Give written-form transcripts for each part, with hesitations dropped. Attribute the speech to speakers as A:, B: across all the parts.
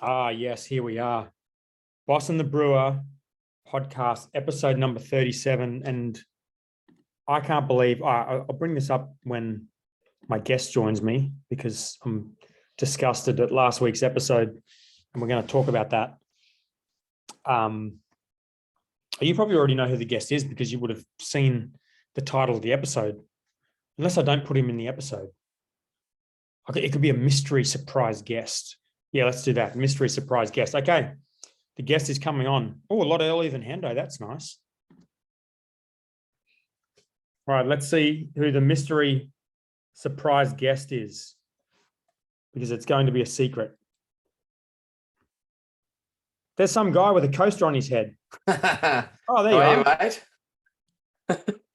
A: Ah, yes, here we are. Boss and the Brewer podcast, episode number 37. And I can't believe I'll bring this up when my guest joins me because I'm disgusted at last week's episode and we're going to talk about that. You probably already know who the guest is because you would have seen the title of the episode, unless I don't put him in the episode. Okay, it could be a mystery surprise guest. Yeah, let's do that. Mystery surprise guest. Okay, the guest is coming on. Oh, a lot earlier than Hendo. That's nice. All right, let's see who the mystery surprise guest is, because it's going to be a secret. There's some guy with a coaster on his head. Oh, there you are.
B: Mate?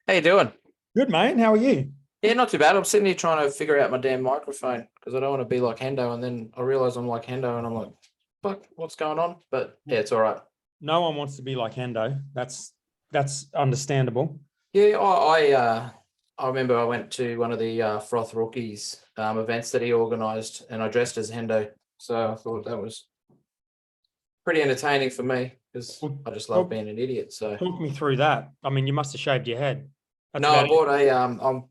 B: How you doing?
A: Good, mate. How are you?
B: Yeah, not too bad. I'm sitting here trying to figure out my damn microphone because I don't want to be like Hendo, and then I realise I'm like Hendo, and I'm like, fuck, what's going on? But yeah, it's all right.
A: No one wants to be like Hendo. That's understandable.
B: Yeah, I remember I went to one of the Froth Rookies events that he organised, and I dressed as Hendo, so I thought that was pretty entertaining for me because I just love being an idiot. So
A: talk me through that. I mean, you must have shaved your head.
B: No, I bought I'm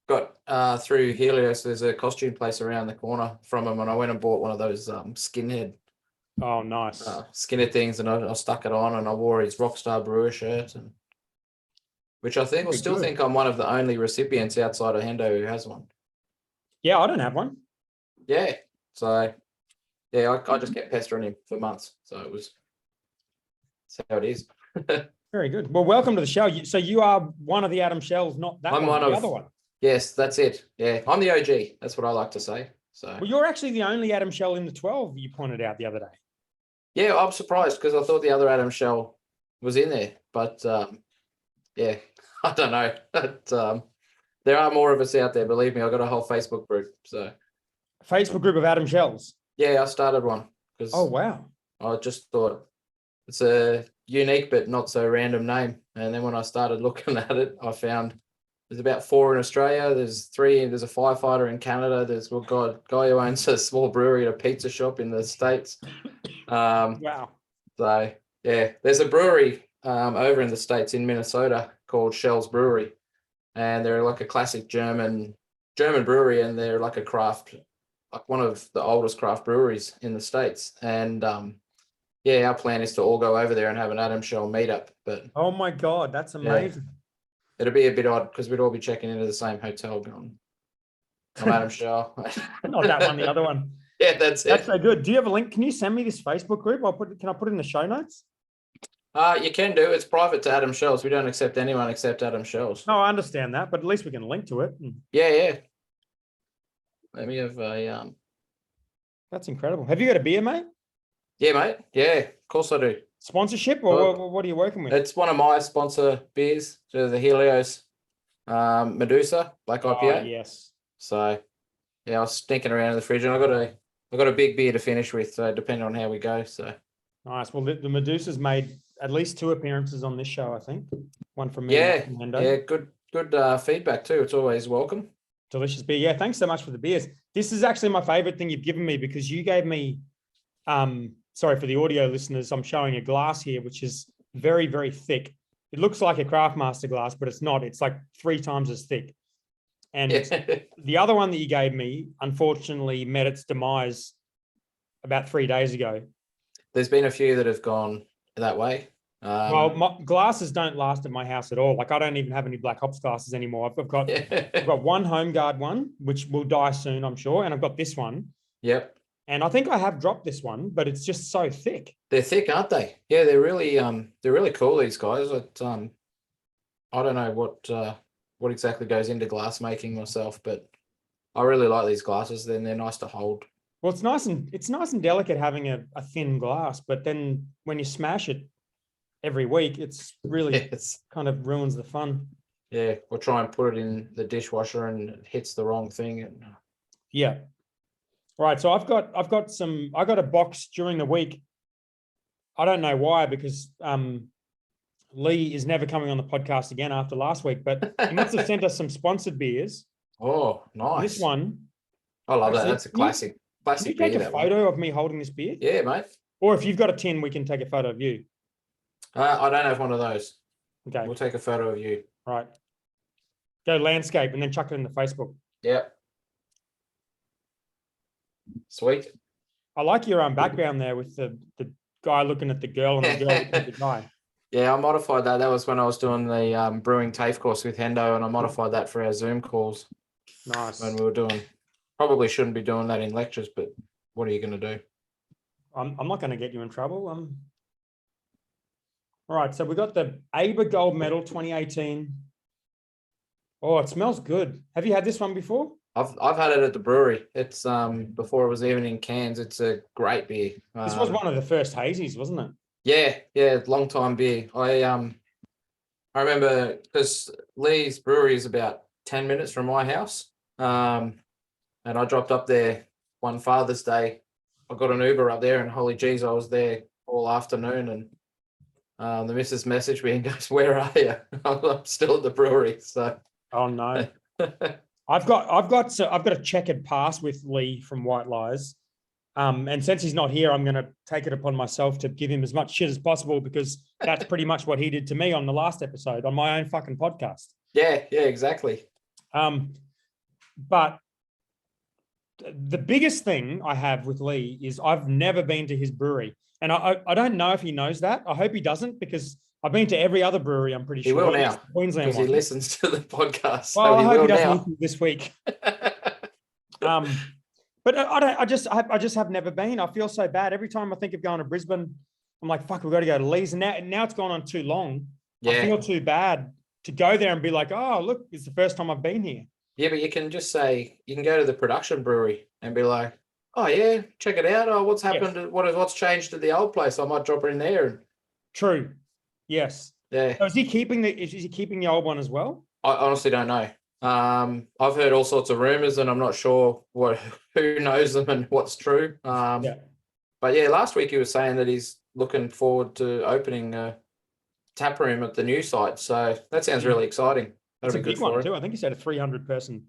B: got through Helios. There's a costume place around the corner from him, and I went and bought one of those skinhead.
A: Oh, nice.
B: Skinhead things, and I stuck it on, and I wore his Rockstar Brewer shirt, and which I think think I'm one of the only recipients outside of Hendo who has one.
A: Yeah, I don't have one.
B: Yeah, so yeah, I just kept pestering him for months, so that's how it is.
A: Very good. Well, welcome to the show. So you are one of the Adam Shells, not that one, the other one.
B: Yes, that's it. Yeah, I'm the OG. That's what I like to say. So.
A: Well, you're actually the only Adam Shell in the 12 you pointed out the other day.
B: Yeah, I'm surprised because I thought the other Adam Shell was in there, but yeah, I don't know. But, there are more of us out there. Believe me, I've got a whole Facebook group. So,
A: Facebook group of Adam Shells.
B: Yeah, I started one because.
A: Oh wow!
B: I just thought it's a unique but not so random name, and then when I started looking at it, I found there's about 4 in Australia. There's 3. There's a firefighter in Canada. There's a guy who owns a small brewery at a pizza shop in the States.
A: Wow.
B: So yeah, there's a brewery over in the States in Minnesota called Shell's Brewery, and they're like a classic German brewery, and they're like a craft, like one of the oldest craft breweries in the States. And yeah, our plan is to all go over there and have an Adam Shell meetup. But
A: oh my God, that's amazing.
B: Yeah. It'll be a bit odd because we'd all be checking into the same hotel going, I'm Adam Shell.
A: Not that one, the other one.
B: Yeah, that's it.
A: That's so good. Do you have a link? Can you send me this Facebook group? Can I put it in the show notes?
B: You can do. It's private to Adam Shells. We don't accept anyone except Adam Shells.
A: No, I understand that, but at least we can link to it.
B: Yeah. Let me have a
A: That's incredible. Have you got a beer, mate?
B: Yeah, mate. Yeah, of course I do.
A: Sponsorship, or what are you working with?
B: It's one of my sponsor beers, so the Helios Medusa Black IPA.
A: Oh, yes.
B: So yeah, I was stinking around in the fridge, and I got a big beer to finish with, so depending on how we go. So
A: nice. Well, the Medusa's made at least 2 appearances on this show, I think. One from me.
B: Yeah, good feedback too. It's always welcome.
A: Delicious beer. Yeah, thanks so much for the beers. This is actually my favorite thing you've given me because you gave me, sorry for the audio listeners, I'm showing a glass here, which is very, very thick. It looks like a Craftmaster glass, but it's not. It's like 3 times as thick. And the other one that you gave me, unfortunately, met its demise about 3 days ago.
B: There's been a few that have gone that way.
A: Well, my glasses don't last at my house at all. Like I don't even have any Black Hops glasses anymore. I've got one Home Guard one, which will die soon, I'm sure. And I've got this one.
B: Yep.
A: And I think I have dropped this one, but it's just so thick.
B: They're thick, aren't they? Yeah, they're really cool, these guys. I don't know what exactly goes into glass making myself, but I really like these glasses. Then they're nice to hold.
A: Well, it's nice and delicate having a thin glass, but then when you smash it every week, it's really kind of ruins the fun.
B: Yeah, or try and put it in the dishwasher and it hits the wrong thing. And
A: yeah. Right. So I got a box during the week. I don't know why, because Lee is never coming on the podcast again after last week, but he must have sent us some sponsored beers.
B: Oh, nice.
A: This one.
B: I love that. That's a classic.
A: Can you
B: Classic
A: take
B: beer,
A: a
B: that one.
A: photo of me holding this beer?
B: Yeah, mate.
A: Or if you've got a tin, we can take a photo of you.
B: I don't have one of those.
A: Okay.
B: We'll take a photo of you.
A: Right. Go landscape and then chuck it into Facebook.
B: Yep. Sweet.
A: I like your background there with the guy looking at the girl and the girl looking at the guy.
B: Yeah, I modified that. That was when I was doing the brewing TAFE course with Hendo, and I modified that for our Zoom calls
A: Nice.
B: when we were doing. Probably shouldn't be doing that in lectures, but what are you going to do?
A: I'm not going to get you in trouble. All right, so we got the Aber Gold Medal 2018. Oh, it smells good. Have you had this one before?
B: I've had it at the brewery. It's before it was even in cans. It's a great beer.
A: This was one of the first hazies, wasn't it?
B: Yeah, long time beer. I remember because Lee's brewery is about 10 minutes from my house. And I dropped up there one Father's Day. I got an Uber up there, and holy geez, I was there all afternoon. And the missus messaged me and goes, "Where are you?" I'm still at the brewery. So.
A: Oh no. I've got a checkered pass with Lee from White Lies. And since he's not here, I'm going to take it upon myself to give him as much shit as possible, because that's pretty much what he did to me on the last episode on my own fucking podcast.
B: Yeah, exactly.
A: But the biggest thing I have with Lee is I've never been to his brewery. And I don't know if he knows that. I hope he doesn't, because I've been to every other brewery, I'm pretty sure.
B: He will now,
A: Queensland
B: because he listens to the podcast.
A: Well,
B: so
A: I hope he doesn't
B: now.
A: listen this week. But I just have never been. I feel so bad every time I think of going to Brisbane. I'm like, fuck, we've got to go to Lee's, and now it's gone on too long.
B: Yeah.
A: I feel too bad to go there and be like, oh, look, it's the first time I've been here.
B: Yeah, but you can just say, you can go to the production brewery and be like, oh yeah, check it out. Oh, what's happened?
A: Yes.
B: What's changed at the old place? I might drop it in there.
A: True. Yes.
B: Yeah.
A: So is he keeping the old one as well?
B: I honestly don't know. I've heard all sorts of rumors, and I'm not sure who knows them and what's true. But yeah, last week he was saying that he's looking forward to opening a tap room at the new site. So that sounds really exciting.
A: That's
B: That'll
A: a
B: be
A: big
B: good for
A: one
B: it.
A: too. I think he said a 300-person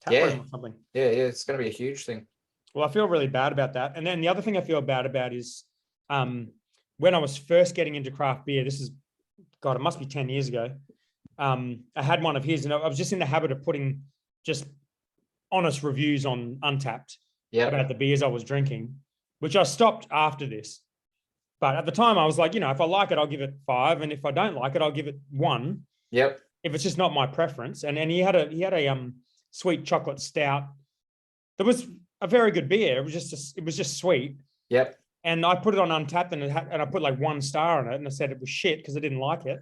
A: tap room or something.
B: Yeah, it's going to be a huge thing.
A: Well, I feel really bad about that. And then the other thing I feel bad about is when I was first getting into craft beer, this is, God, it must be 10 years ago. I had one of his, and I was just in the habit of putting just honest reviews on Untapped about the beers I was drinking, which I stopped after this. But at the time I was like, if I like it, I'll give it 5. And if I don't like it, I'll give it 1.
B: Yep.
A: If it's just not my preference. And he had a sweet chocolate stout that was a very good beer. It was just sweet.
B: Yep.
A: And I put it on Untapped, and I put like 1 star on it, and I said it was shit because I didn't like it.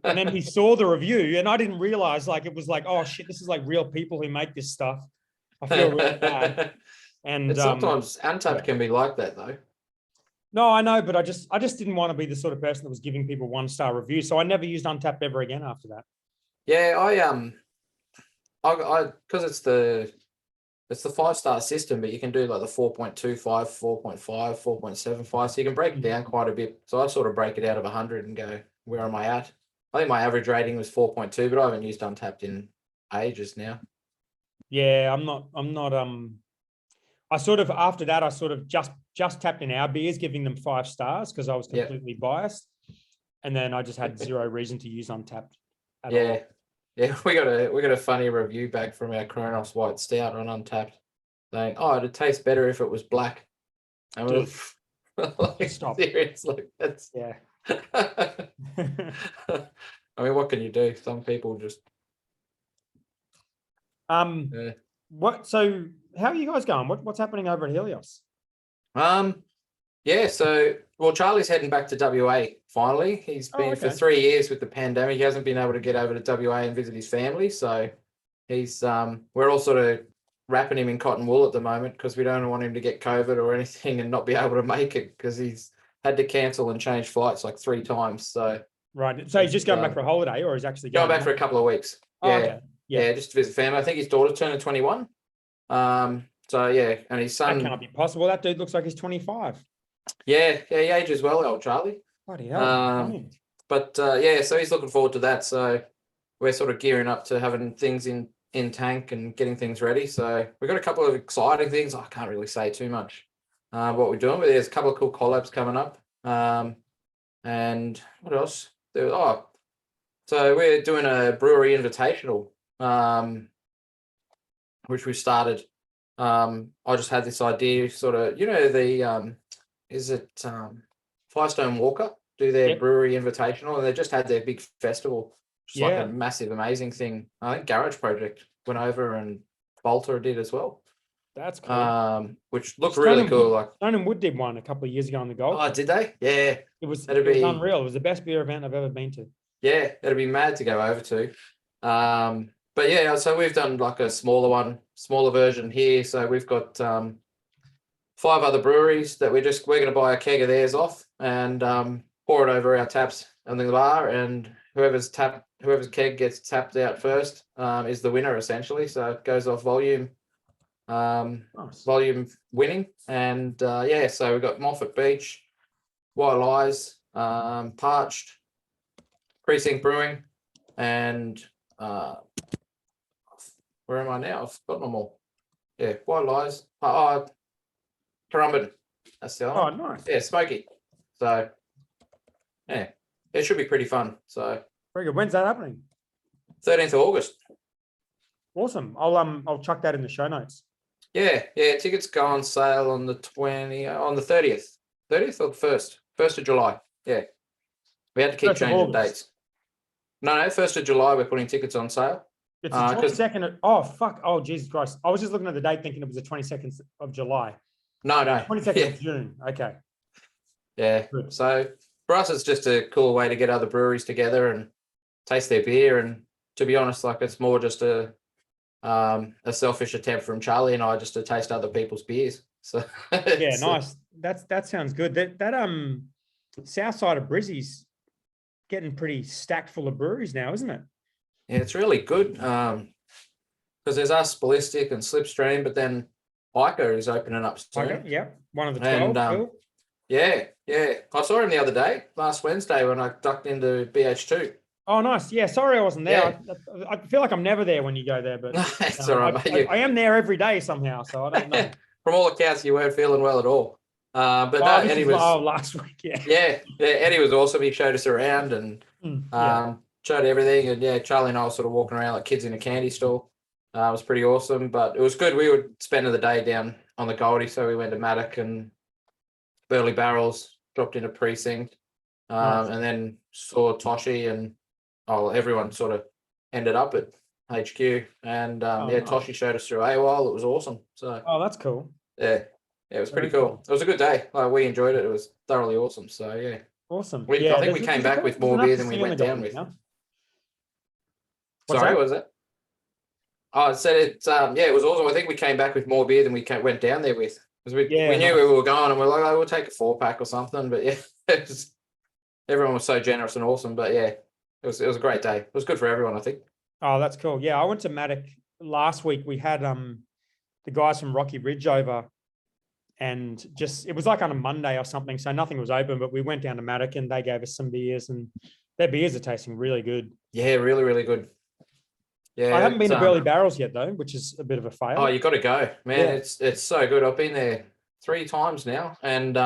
A: And then he saw the review, and I didn't realize it was like, oh shit, this is like real people who make this stuff. I feel really bad. And
B: sometimes Untapped can be like that though.
A: No, I know, but I just didn't want to be the sort of person that was giving people 1-star reviews. So I never used Untapped ever again after that.
B: Yeah, I because it's the 5-star system, but you can do like the 4.25, 4.5, 4.75. So you can break it down quite a bit. So I sort of break it out of 100 and go, where am I at? I think my average rating was 4.2, but I haven't used Untapped in ages now.
A: Yeah, I'm not. I sort of, after that, I sort of just tapped in our beers, giving them 5 stars because I was completely biased. And then I just had zero reason to use Untapped at all.
B: Yeah, we got a funny review back from our Kronos White Stout on Untapped, saying, "Oh, it'd taste better if it was black." And we were
A: Stop.
B: Seriously, that's
A: yeah.
B: I mean, what can you do? Some people just.
A: What? So, how are you guys going? What's happening over at Helios?
B: Yeah. So, Charlie's heading back to WA finally. He's been for 3 years with the pandemic. He hasn't been able to get over to WA and visit his family. So, he's we're all sort of wrapping him in cotton wool at the moment because we don't want him to get COVID or anything and not be able to make it because he's had to cancel and change flights like 3 times. So
A: right. So he's just going back for a holiday, or he's actually
B: going back for a couple of weeks. Yeah, just to visit family. I think his daughter turned 21. So yeah, and his son.
A: That can't be possible. That dude looks like he's 25.
B: Yeah, he ages well, old Charlie.
A: Bloody hell.
B: But so he's looking forward to that. So we're sort of gearing up to having things in in tank and getting things ready. So we've got a couple of exciting things. I can't really say too much what we're doing, but there's a couple of cool collabs coming up. And what else? So we're doing a brewery invitational, which we started. I just had this idea, sort of, is it Firestone Walker do their brewery invitational, and they just had their big festival. Just like a massive, amazing thing. I think Garage Project went over and Bolter did as well.
A: That's cool.
B: Which looked really cool. Like
A: Stone and Wood did one a couple of years ago on the Gold.
B: Oh, did they? Yeah.
A: It was unreal. It was the best beer event I've ever been to.
B: Yeah, it'd be mad to go over to. But yeah, so we've done like a smaller version here. So we've got 5 other breweries that we're going to buy a keg of theirs off and pour it over our taps on the bar, and whoever's keg gets tapped out first is the winner essentially. So it goes off volume.
A: Nice.
B: Volume winning, and so we've got Moffat Beach, White Lies, Parched, Precinct Brewing, and where am I now? I've forgotten them all. Yeah, White Lies, Currumbin. That's the other one.
A: Oh, nice.
B: Yeah, Smoky. So yeah, it should be pretty fun. So
A: very good. When's that happening?
B: 13th of August.
A: Awesome. I'll chuck that in the show notes.
B: Yeah. Tickets go on sale on the 30th. 30th or the 1st of July. Yeah. We had to keep changing dates. No, 1st of July we're putting tickets on sale.
A: It's the 22nd. Oh, fuck. Oh, Jesus Christ. I was just looking at the date thinking it was the 22nd of July.
B: No.
A: 22nd of June. Okay.
B: Yeah.
A: Good.
B: So for us, it's just a cool way to get other breweries together and taste their beer. And to be honest, like it's more just a selfish attempt from Charlie and I just to taste other people's beers. So
A: yeah, nice. That sounds good. That south side of Brizzy's getting pretty stacked full of breweries now, isn't it?
B: Yeah, it's really good. Because there's us, Ballistic and Slipstream, but then Ica is opening up soon.
A: Okay, yeah, one of the 12.
B: And, yeah. I saw him the other day, last Wednesday, when I ducked into BH2.
A: Oh, nice. Yeah, sorry I wasn't there. Yeah. I feel like I'm never there when you go there, but
B: it's all right, mate.
A: I am there every day somehow, so I don't know.
B: From all accounts, you weren't feeling well at all. But Eddie was
A: last week.
B: Yeah. Eddie was awesome. He showed us around and showed everything. And yeah, Charlie and I were sort of walking around like kids in a candy store. It was pretty awesome, but it was good. We were spending the day down on the Goldie, so we went to Madoc and Burley Barrels, dropped into Precinct, and then saw Toshi and everyone sort of ended up at HQ. And nice. Toshi showed us through AWOL. It was awesome. So
A: that's cool.
B: Yeah, it was pretty cool. It was a good day. We enjoyed it. It was thoroughly awesome. So yeah,
A: awesome.
B: I think we came back with more beer than we went down with. Sorry, what was that? I said it. It was awesome. I think we came back with more beer than we went down there with, because we knew we were going, and we're like, we'll take a 4-pack or something. But yeah, everyone was so generous and awesome. But yeah, it was a great day. It was good for everyone, I think.
A: Oh, that's cool. Yeah, I went to Madoc last week. We had the guys from Rocky Ridge over, and it was like on a Monday or something, so nothing was open. But we went down to Madoc and they gave us some beers, and their beers are tasting really good.
B: Yeah, really, really good. Yeah,
A: I haven't been to Burley Barrels yet though, which is a bit of a fail.
B: Oh, you got to go, man! Yeah. It's so good. I've been there 3 times now, and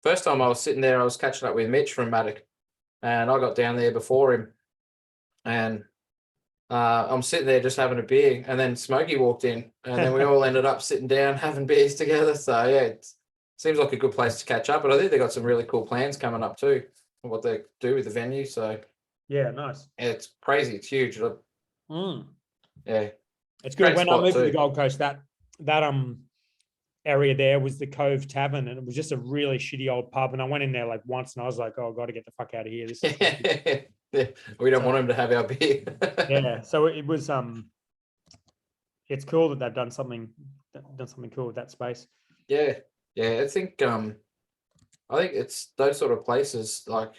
B: first time I was sitting there, I was catching up with Mitch from Madoc, and I got down there before him, and I'm sitting there just having a beer, and then Smokey walked in, and then we all ended up sitting down having beers together. So yeah, it seems like a good place to catch up. But I think they got some really cool plans coming up too, what they do with the venue. So
A: yeah, nice.
B: It's crazy. It's huge. Yeah,
A: it's good. When I moved to the Gold Coast, that area there was the Cove Tavern, and it was just a really shitty old pub. And I went in there like once, and I was like, "Oh, I've got to get the fuck out of here." This is
B: yeah, we don't want him to have our beer.
A: Yeah, so it was it's cool that they've done something cool with that space.
B: Yeah, I think it's those sort of places like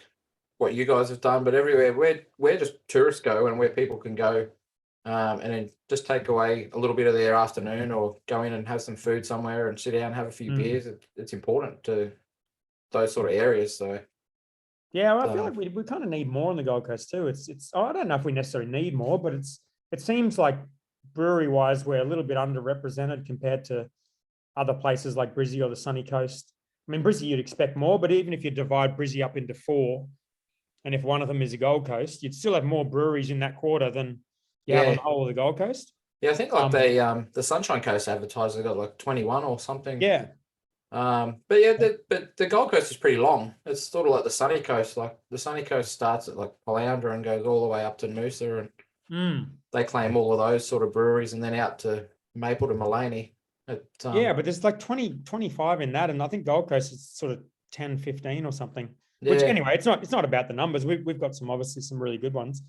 B: what you guys have done, but everywhere where just tourists go and where people can go and then just take away a little bit of their afternoon or go in and have some food somewhere and sit down and have a few beers. It's important to those sort of areas. So
A: yeah, well, I feel like we kind of need more on the Gold Coast too. It's I don't know if we necessarily need more, but it seems like brewery wise, we're a little bit underrepresented compared to other places like Brizzy or the Sunny Coast. I mean, Brizzy, you'd expect more, but even if you divide Brizzy up into 4, and if one of them is the Gold Coast, you'd still have more breweries in that quarter than you have on the whole of the Gold Coast.
B: Yeah, I think like the Sunshine Coast advertiser got like 21 or something.
A: Yeah.
B: But yeah, the Gold Coast is pretty long. It's sort of like the Sunny Coast. Like the Sunny Coast starts at like Paloundra and goes all the way up to Noosa, and they claim all of those sort of breweries, and then out to Maple to Mullaney.
A: Yeah, but there's like 20, 25 in that, and I think Gold Coast is sort of 10, 15 or something. Yeah. Which anyway, it's not about the numbers. We've got some really good ones,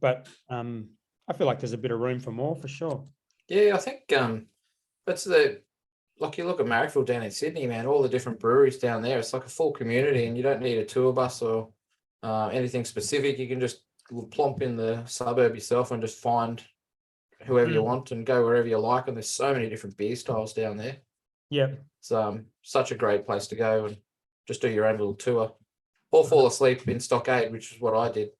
A: but I feel like there's a bit of room for more for sure.
B: Yeah, I think that's like you look at Marrickville down in Sydney, man, all the different breweries down there. It's like a full community, and you don't need a tour bus or anything specific. You can just plomp in the suburb yourself and just find whoever you want and go wherever you like. And there's so many different beer styles down there.
A: Yeah.
B: It's such a great place to go and just do your own little tour. Or fall asleep in Stockade, which is what I did.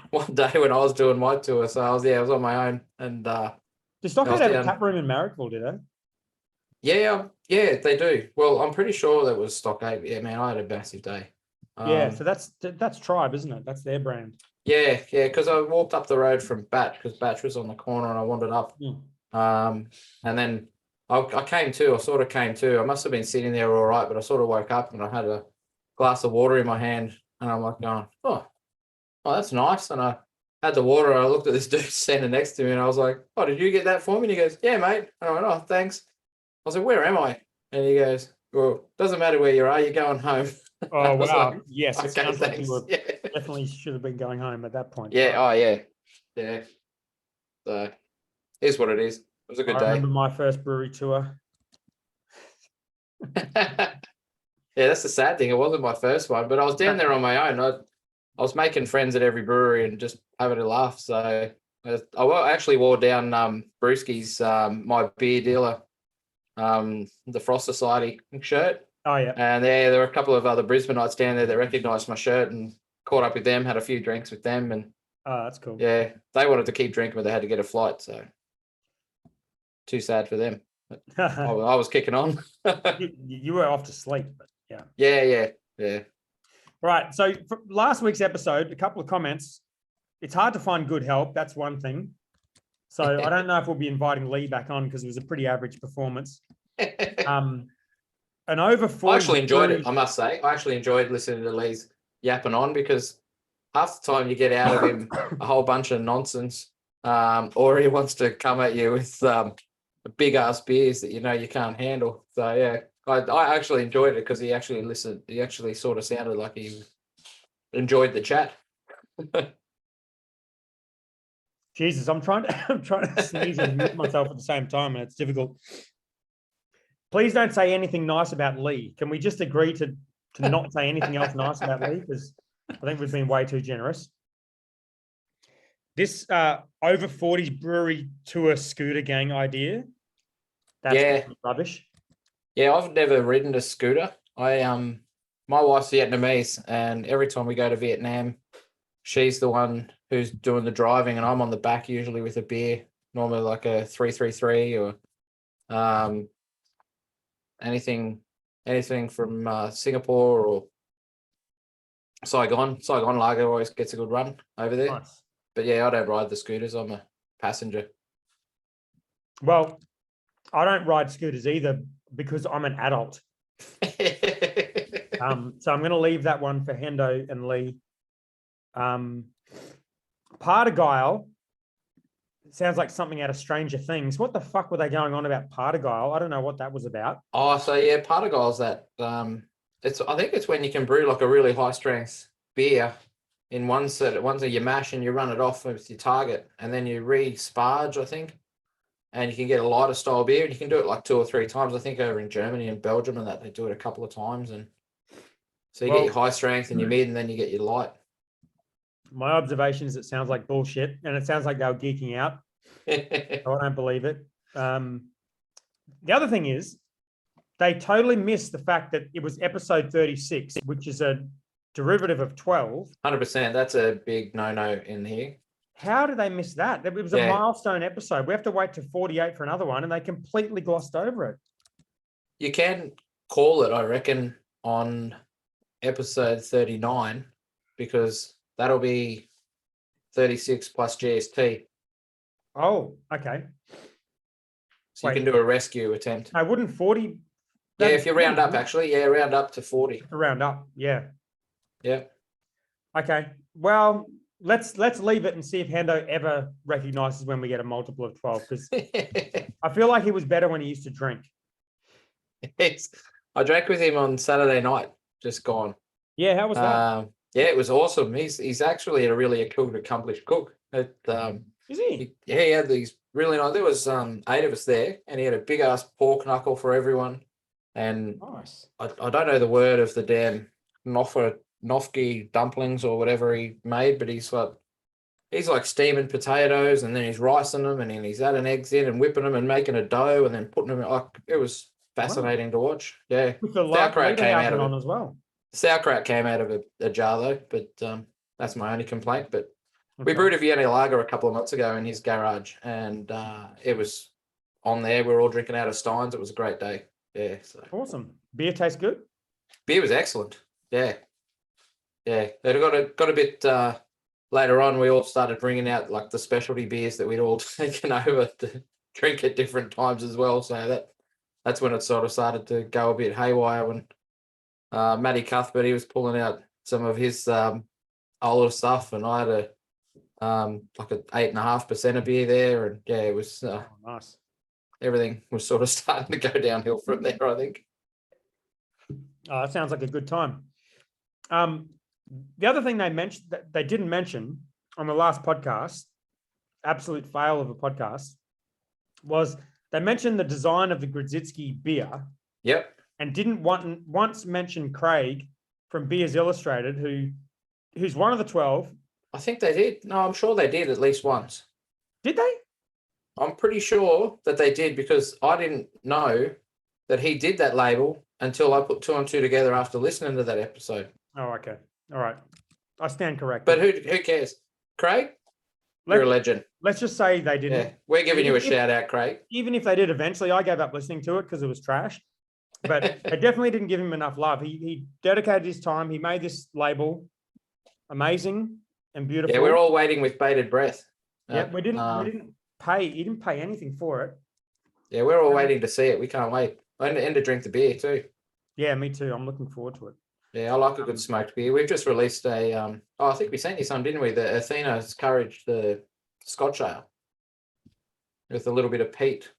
B: One day when I was doing my tour, so I was on my own. And
A: did Stockade have a tap room in Marrickville, did they?
B: Yeah, they do. Well, I'm pretty sure that was Stockade. Yeah, man, I had a massive day.
A: So that's Tribe, isn't it? That's their brand.
B: Yeah, because I walked up the road from Bat, because Batch was on the corner, and I wandered up. And then I came to. I sort of came to. I must have been sitting there all right, but I sort of woke up and I had a glass of water in my hand, and I'm like going, oh, that's nice. And I had the water, and I looked at this dude standing next to me, and I was like, oh, did you get that for me? And he goes, yeah, mate. And I went, oh, thanks. I was like, where am I? And he goes, well, doesn't matter where you are, you're going home.
A: Oh, wow.
B: Like,
A: yes.
B: Okay,
A: it sounds like you were
B: yeah.
A: definitely should have been going home at that point.
B: Yeah. Oh, yeah. Yeah. So, here's what it is. It was a good day.
A: I remember my first brewery tour.
B: Yeah, that's the sad thing. It wasn't my first one, but I was down there on my own. I was making friends at every brewery and just having a laugh. So I actually wore down Brewski's, my beer dealer, the Frost Society shirt.
A: Oh, yeah.
B: And there were a couple of other Brisbaneites down there that recognised my shirt and caught up with them, had a few drinks with them. And
A: that's cool.
B: Yeah, they wanted to keep drinking, but they had to get a flight. So too sad for them. I was kicking on.
A: you were off to sleep, but yeah.
B: Yeah.
A: Right. So for last week's episode, a couple of comments. It's hard to find good help. That's one thing. So I don't know if we'll be inviting Lee back on because it was a pretty average performance. An over 40.
B: I actually enjoyed it, I must say. I actually enjoyed listening to Lee's yapping on, because half the time you get out of him a whole bunch of nonsense, or he wants to come at you with big ass beers that you can't handle. So yeah, I actually enjoyed it because he actually listened. He actually sort of sounded like he enjoyed the chat.
A: Jesus, I'm trying to sneeze and mute myself at the same time, and it's difficult. Please don't say anything nice about Lee. Can we just agree to not say anything else nice about Lee? Because I think we've been way too generous. This over 40s brewery tour scooter gang idea. That's rubbish.
B: Yeah, I've never ridden a scooter. My wife's Vietnamese, and every time we go to Vietnam, she's the one who's doing the driving, and I'm on the back usually with a beer, normally like a 333 or anything from Singapore or Saigon. Saigon Lager always gets a good run over there.
A: Nice.
B: But yeah, I don't ride the scooters. I'm a passenger.
A: Well, I don't ride scooters either because I'm an adult. So I'm going to leave that one for Hendo and Lee. Partaguile sounds like something out of Stranger Things. What the fuck were they going on about Partaguile? I don't know what that was about.
B: Oh, so yeah, Partaguile's that. I think it's when you can brew like a really high strength beer in one set. One's you mash and you run it off with your target, and then you re-sparge, I think, and you can get a lighter style beer, and you can do it like 2 or 3 times. I think over in Germany and Belgium and that they do it a couple of times, and so you get your high strength and your mid, and then you get your light.
A: My observation is it sounds like bullshit, and it sounds like they were geeking out. So I don't believe it. The other thing is they totally missed the fact that it was episode 36, which is a derivative of 12.
B: 100%. That's a big no-no in here.
A: How did they miss that? It was a
B: Yeah.
A: milestone episode. We have to wait to 48 for another one, and they completely glossed over it.
B: You can call it, I reckon, on episode 39 because that'll be 36 plus GST.
A: Oh, okay.
B: So you can do a rescue attempt.
A: I wouldn't 40.
B: Yeah, if you round up, actually. Yeah, round up to 40.
A: Round up. Yeah.
B: Yeah.
A: Okay. Well, let's leave it and see if Hendo ever recognizes when we get a multiple of 12, because I feel like he was better when he used to drink.
B: I drank with him on Saturday night, just gone.
A: Yeah, how was that?
B: Yeah, it was awesome. He's actually a really accomplished cook.
A: Is he?
B: He had these really nice. There was 8 of us there, and he had a big ass pork knuckle for everyone. And
A: Nice.
B: I don't know the word of the damn Nofki dumplings or whatever he made, but he's like steaming potatoes, and then he's ricing them, and then he's adding eggs in and whipping them and making a dough, and then putting them in. Like, it was fascinating to watch. Yeah,
A: With the
B: sauerkraut came out of
A: on
B: it
A: as well.
B: Sauerkraut came out of a jar though, but that's my only complaint. But we
A: Okay.
B: brewed a Vienna lager a couple of months ago in his garage, and it was on there. We were all drinking out of steins. It was a great day. Yeah, so
A: Awesome. Beer tastes good.
B: beer was excellent. Yeah, yeah. It got a bit later on. We all started bringing out like the specialty beers that we'd all taken over to drink at different times as well. So that's when it sort of started to go a bit haywire. When Matty Cuthbert, he was pulling out some of his older stuff, and I had like a 8.5% of beer there, and yeah, it was
A: Nice.
B: everything was sort of starting to go downhill from there, I think.
A: Oh, that sounds like a good time. The other thing they mentioned that they didn't mention on the last podcast, absolute fail of a podcast, was they mentioned the design of the Grodzisky beer.
B: Yep.
A: And didn't once mention Craig from Beers Illustrated, who's one of the 12.
B: I think they did. No, I'm sure they did at least once.
A: Did they?
B: I'm pretty sure that they did, because I didn't know that he did that label until I put 2 and 2 together after listening to that episode.
A: Oh, okay. All right. I stand corrected.
B: But who cares? Craig, you're a legend.
A: Let's just say they didn't.
B: Yeah, we're giving you a shout out, Craig.
A: Even if they did eventually, I gave up listening to it because it was trash. But I definitely didn't give him enough love. He dedicated his time. He made this label amazing and beautiful.
B: Yeah, we're all waiting with bated breath.
A: Yeah, we didn't pay. He didn't pay anything for it.
B: Yeah, we're all waiting to see it. We can't wait. And to drink the beer too. Yeah,
A: me too. I'm looking forward to it.
B: Yeah, I like a good smoked beer. We've just released I think we sent you some, didn't we? The Athena's Courage, the Scotch ale, with a little bit of peat.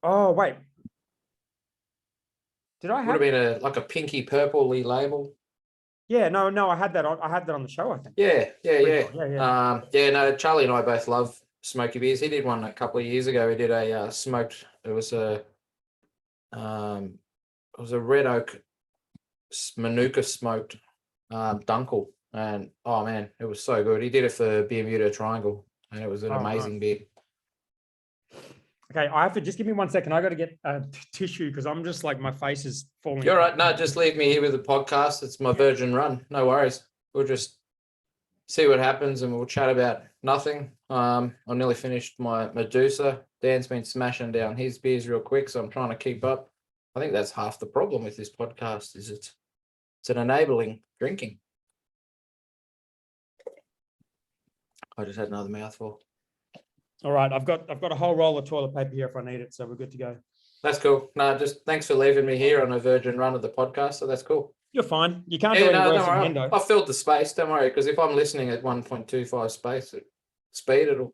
A: Oh wait, did I have?
B: Would have been like a pinky purpley label.
A: Yeah, no, I had that on the show, I think.
B: Yeah. No, Charlie and I both love smoky beers. He did one a couple of years ago. He did a smoked. It was a red oak Manuka smoked Dunkel, and oh man, it was so good. He did it for Bermuda Triangle, and it was an amazing beer.
A: Okay, I have to just give me 1 second. I got to get a tissue because I'm just like my face is falling.
B: You're right. No, just leave me here with the podcast. It's my virgin run. No worries. We'll just see what happens, and we'll chat about nothing. I nearly finished my Medusa. Dan's been smashing down his beers real quick, so I'm trying to keep up. I think that's half the problem with this podcast is it's an enabling drinking. I just had another mouthful.
A: All right, I've got a whole roll of toilet paper here if I need it, so we're good to go.
B: That's cool. No, just thanks for leaving me here on a virgin run of the podcast. So that's cool.
A: You're fine. You can't do any worse than Hendo.
B: I filled the space. Don't worry, because if I'm listening at 1.25 speed, it'll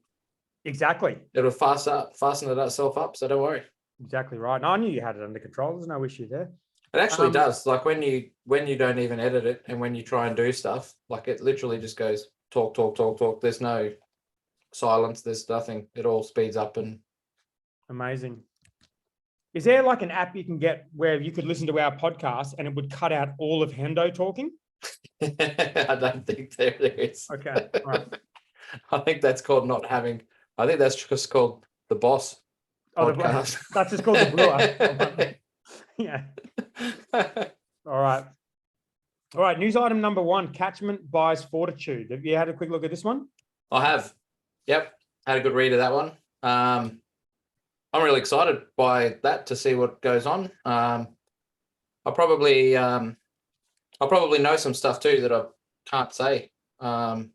B: fasten itself up. So don't worry.
A: Exactly right. And I knew you had it under control. There's no issue there.
B: It actually does. Like when you don't even edit it, and when you try and do stuff, like it literally just goes talk. There's no silence. There's nothing. It all speeds up and
A: amazing. Is there like an app you can get where you could listen to our podcast and it would cut out all of Hendo talking?
B: I don't think there is.
A: Okay. All right.
B: I think that's called not having. I think that's just called the boss. Podcast.
A: That's just called the brewer. Yeah. All right. News item number 1: Catchment buys Fortitude. Have you had a quick look at this one?
B: I have. Yep. Had a good read of that one. I'm really excited by that to see what goes on. I'll probably know some stuff too that I can't say about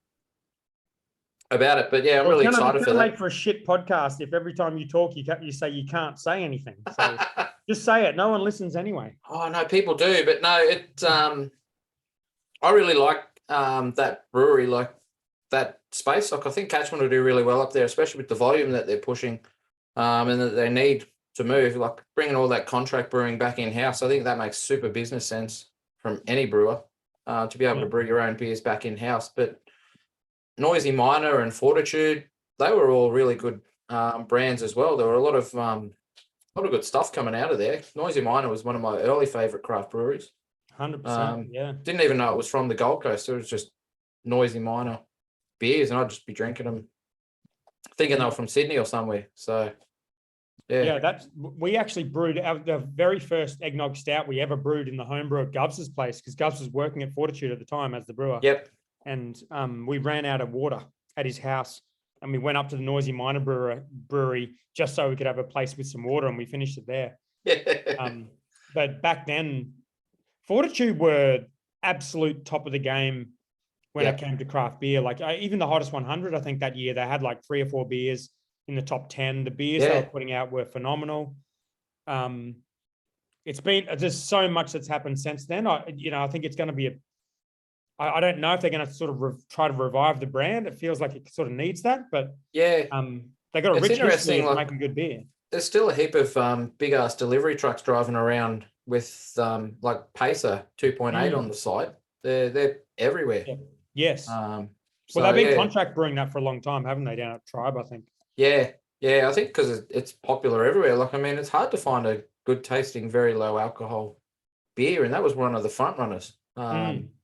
B: it. But yeah, I'm really excited for that.
A: Make for a shit podcast if every time you talk you say you can't say anything. So just say it. No one listens anyway.
B: Oh no, people do, but no, it. I really like that brewery, like that space. Like I think Catchment will do really well up there, especially with the volume that they're pushing, and that they need to move. Like bringing all that contract brewing back in house, I think that makes super business sense from any brewer to be able to brew your own beers back in house. But Noisy Miner and Fortitude, they were all really good brands as well. There were a lot of good stuff coming out of there. Noisy Miner was one of my early favorite craft breweries.
A: 100%. Yeah.
B: Didn't even know it was from the Gold Coast. It was just Noisy Miner beers, and I'd just be drinking them, thinking they were from Sydney or somewhere. So, yeah.
A: We actually brewed the very first eggnog stout we ever brewed in the homebrew at Gubs's place, because Gubs was working at Fortitude at the time as the brewer.
B: Yep.
A: And we ran out of water at his house, and we went up to the Noisy Miner brewery just so we could have a place with some water, and we finished it there. But back then, Fortitude were absolute top of the game when it came to craft beer. Like even the Hottest 100, I think that year they had like 3 or 4 beers in the top 10. The beers they were putting out were phenomenal. It's been just so much that's happened since then. I think it's going to be I don't know if they're going to sort of try to revive the brand. It feels like it sort of needs that, but they got a rich history of making good beer.
B: There's still a heap of big ass delivery trucks driving around with like Pacer 2.8 on the side. They're everywhere.
A: Yeah. Yes. Well, they've been contract brewing that for a long time, haven't they? Down at Tribe, I think.
B: Yeah. I think because it's popular everywhere. Like, I mean, it's hard to find a good tasting, very low alcohol beer, and that was one of the front runners.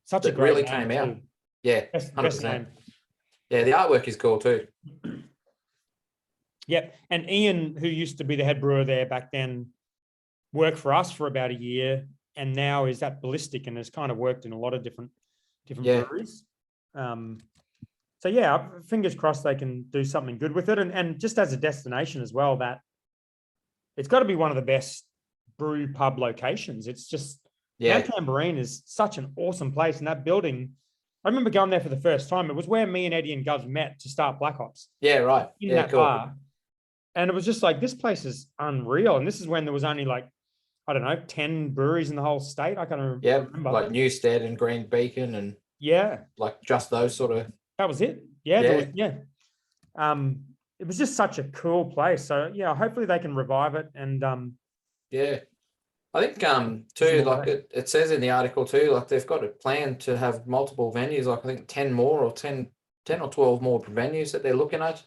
A: Such a great
B: really
A: name
B: came out.
A: too.
B: Yeah,
A: best name.
B: Yeah, the artwork is cool too.
A: Yep. And Ian, who used to be the head brewer there back then, worked for us for about a year, and now is at Ballistic and has kind of worked in a lot of different breweries. So yeah, fingers crossed they can do something good with it, and just as a destination as well, that it's got to be one of the best brew pub locations. It's just Mount Tambourine is such an awesome place, and that building, I remember going there for the first time. It was where me and Eddie and Govs met to start Black Ops.
B: Yeah, right.
A: In that bar. And it was just like, this place is unreal. And this is when there was only like, I don't know, 10 breweries in the whole state. I can't remember.
B: Like Newstead and Green Beacon and like just those sort of.
A: That was it. It was just such a cool place. So yeah, hopefully they can revive it. And
B: I think too, like it says in the article too, like they've got a plan to have multiple venues, like I think 10 or 12 more venues that they're looking at.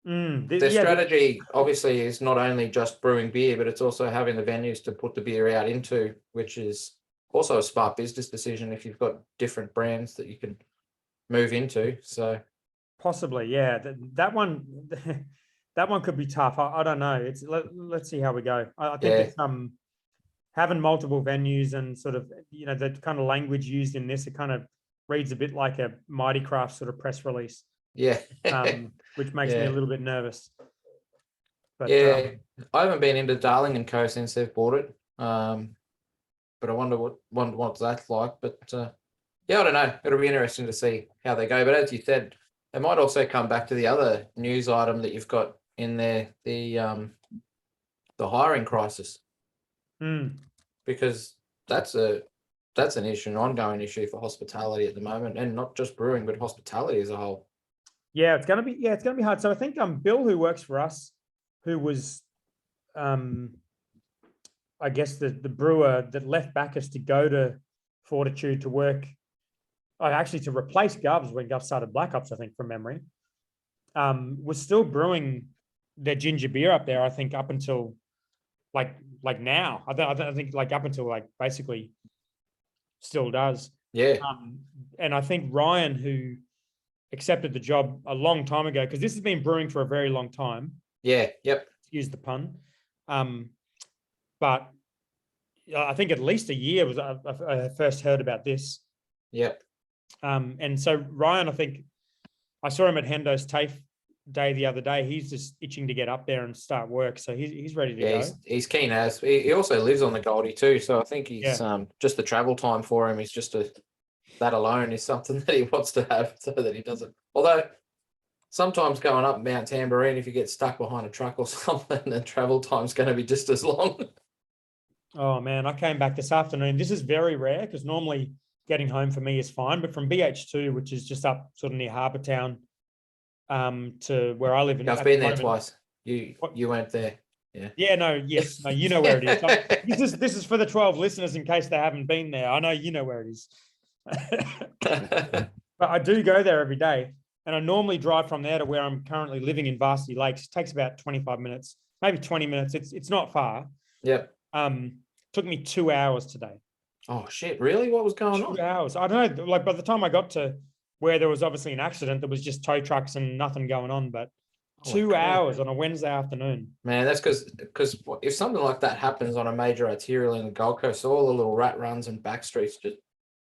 B: Their strategy obviously is not only just brewing beer, but it's also having the venues to put the beer out into, which is also a smart business decision if you've got different brands that you can move into. So
A: possibly, that one that one could be tough. I don't know. Let's see how we go. I think it's having multiple venues and sort of, the kind of language used in this, it kind of reads a bit like a Mighty Craft sort of press release. Which makes me a little bit nervous. But
B: I haven't been into Darling and Co since they've bought it. But I wonder what that's like. But I don't know. It'll be interesting to see how they go. But as you said, it might also come back to the other news item that you've got in there, the hiring crisis. Because that's an issue, an ongoing issue for hospitality at the moment, and not just brewing, but hospitality as a whole.
A: Yeah, it's gonna be hard. So I think Bill, who works for us, who was I guess the brewer that left Bacchus to go to Fortitude to work, actually to replace Govs when Govs started Black Ops, I think from memory, was still brewing their ginger beer up there, I think up until like now. I think like up until like basically still does.
B: Yeah.
A: And I think Ryan, who accepted the job a long time ago, because this has been brewing for a very long time.
B: Yeah. Yep.
A: Excuse the pun. But I think at least a year was I first heard about this.
B: Yep.
A: And so Ryan, I think, I saw him at Hendo's TAFE day the other day. He's just itching to get up there and start work. So he's ready to go.
B: He's keen as. He also lives on the Goldie too. So I think he's
A: Yeah.
B: just the travel time for him is just that alone is something that he wants to have so that he doesn't. Although sometimes going up Mount Tambourine, if you get stuck behind a truck or something, the travel time's going to be just as long.
A: Oh man, I came back this afternoon. This is very rare because normally getting home for me is fine, but from BH2, which is just up sort of near Harbour Town, to where I live.
B: I've been there twice. You went there. Yeah.
A: Yeah. No. Yes. No. You know where it is. This is for the 12 listeners in case they haven't been there. I know you know where it is. But I do go there every day, and I normally drive from there to where I'm currently living in Varsity Lakes. It takes about 25 minutes, maybe 20 minutes. It's not far.
B: Yep.
A: Took me 2 hours today.
B: Oh shit! Really? What was going on?
A: 2 hours. I don't know. Like by the time I got to where there was obviously an accident, there was just tow trucks and nothing going on. But 2 hours on a Wednesday afternoon.
B: Man, that's because if something like that happens on a major arterial in the Gold Coast, all the little rat runs and back streets just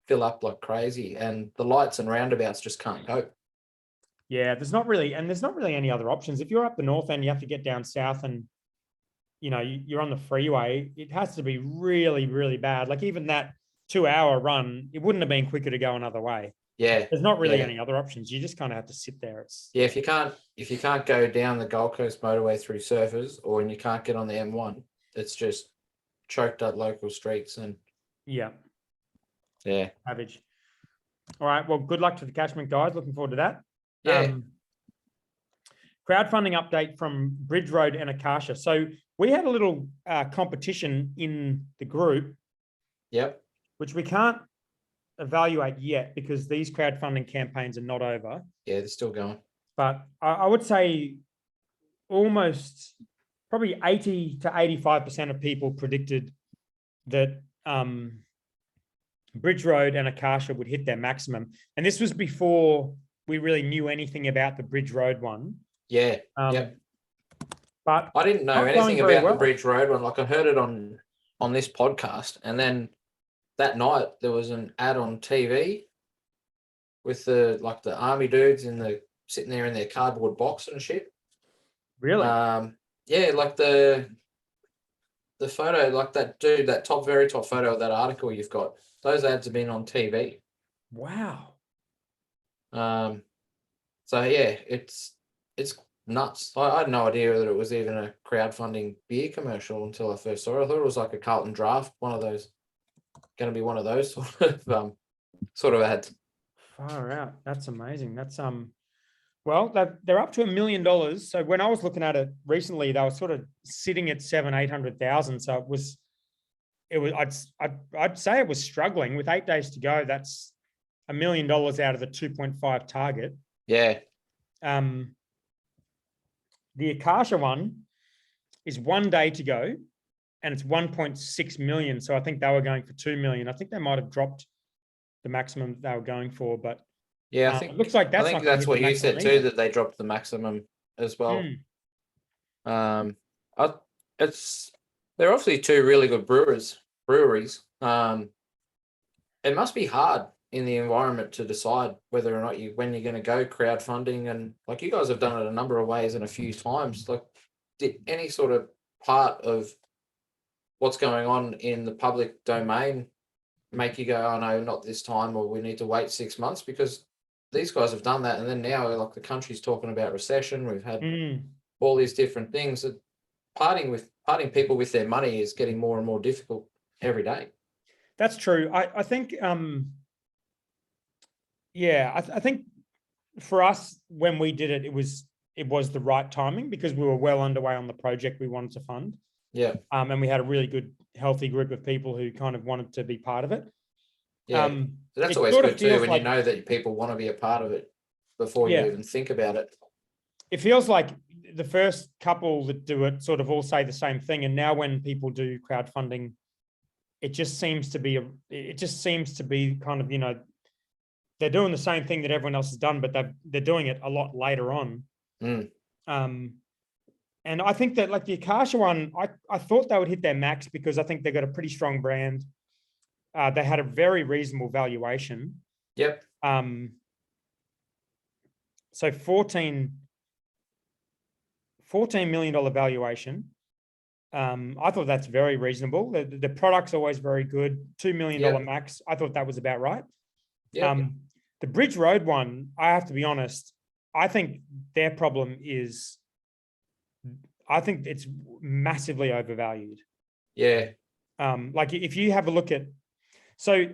B: fill up like crazy, and the lights and roundabouts just can't cope.
A: Yeah, there's not really any other options. If you're up the north end, you have to get down south, and you're on the freeway. It has to be really, really bad. Like even that 2 hour run, it wouldn't have been quicker to go another way.
B: Yeah,
A: there's not really any other options. You just kind of have to sit there.
B: If you can't go down the Gold Coast motorway through Surfers, or you can't get on the M1, it's just choked up local streets and
A: yeah.
B: Savage.
A: All right. Well, good luck to the catchment, guys. Looking forward to that.
B: Yeah.
A: Crowdfunding update from Bridge Road and Akasha. So we had a little competition in the group.
B: Yep.
A: Which we can't evaluate yet because these crowdfunding campaigns are not over.
B: Yeah, they're still going.
A: But I would say almost probably 80 to 85% of people predicted that Bridge Road and Akasha would hit their maximum. And this was before we really knew anything about the Bridge Road one.
B: Yeah.
A: But
B: I didn't know anything about the Bridge Road one. Like I heard it on this podcast, and then that night there was an ad on TV with the army dudes sitting there in their cardboard box and shit.
A: Really?
B: Yeah, like the photo, like that dude, that very top photo of that article you've got. Those ads have been on TV.
A: Wow.
B: So yeah, it's nuts. I had no idea that it was even a crowdfunding beer commercial until I first saw it. I thought it was like a Carlton Draft, going to be one of those sort of ads.
A: Far out. That's amazing. That's well, they're up to $1 million. So when I was looking at it recently, they were sort of sitting at 700,000-800,000. So I'd say it was struggling with 8 days to go. That's $1 million out of the 2.5 target.
B: Yeah.
A: The Akasha one is 1 day to go, and it's 1.6 million. So I think they were going for 2 million. I think they might have dropped the maximum they were going for, but
B: yeah, I think
A: it looks like that's.
B: I think that's what you said too, that they dropped the maximum as well. They're obviously two really good breweries. It must be hard in the environment to decide whether or not when you're going to go crowdfunding, and like you guys have done it a number of ways and a few times. Like, did any sort of part of what's going on in the public domain make you go, oh no, not this time, or we need to wait 6 months? Because these guys have done that, and then now like the country's talking about recession. We've had all these different things. That parting people with their money is getting more and more difficult every day.
A: That's true. I think I think for us when we did it, it was the right timing because we were well underway on the project we wanted to fund.
B: Yeah.
A: And we had a really good, healthy group of people who kind of wanted to be part of it.
B: Yeah. So that's always good too, when you know that people want to be a part of it before you even think about it. It
A: feels like the first couple that do it sort of all say the same thing. And now when people do crowdfunding, it just seems to be kind of, they're doing the same thing that everyone else has done, but they're doing it a lot later on. And I think that like the Akasha one, I thought they would hit their max because I think they've got a pretty strong brand. They had a very reasonable valuation.
B: Yep.
A: so $14 million valuation. I thought that's very reasonable. The product's always very good. $2 million max. I thought that was about right. The Bridge Road one, I have to be honest, I think their problem is, I think it's massively overvalued.
B: Yeah.
A: Like if you have a look at, so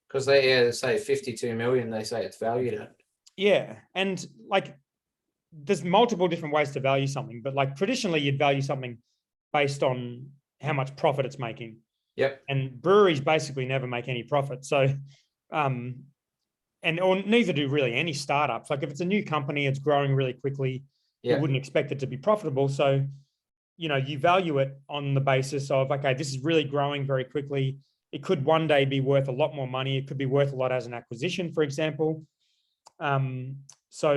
B: because they say 52 million, they say it's valued at.
A: Yeah, and like there's multiple different ways to value something, but like traditionally you'd value something based on how much profit it's making.
B: Yep.
A: And breweries basically never make any profit. So, or neither do really any startups. Like if it's a new company, it's growing really quickly. You wouldn't expect it to be profitable. So, you value it on the basis of, okay, this is really growing very quickly. It could one day be worth a lot more money. It could be worth a lot as an acquisition, for example. So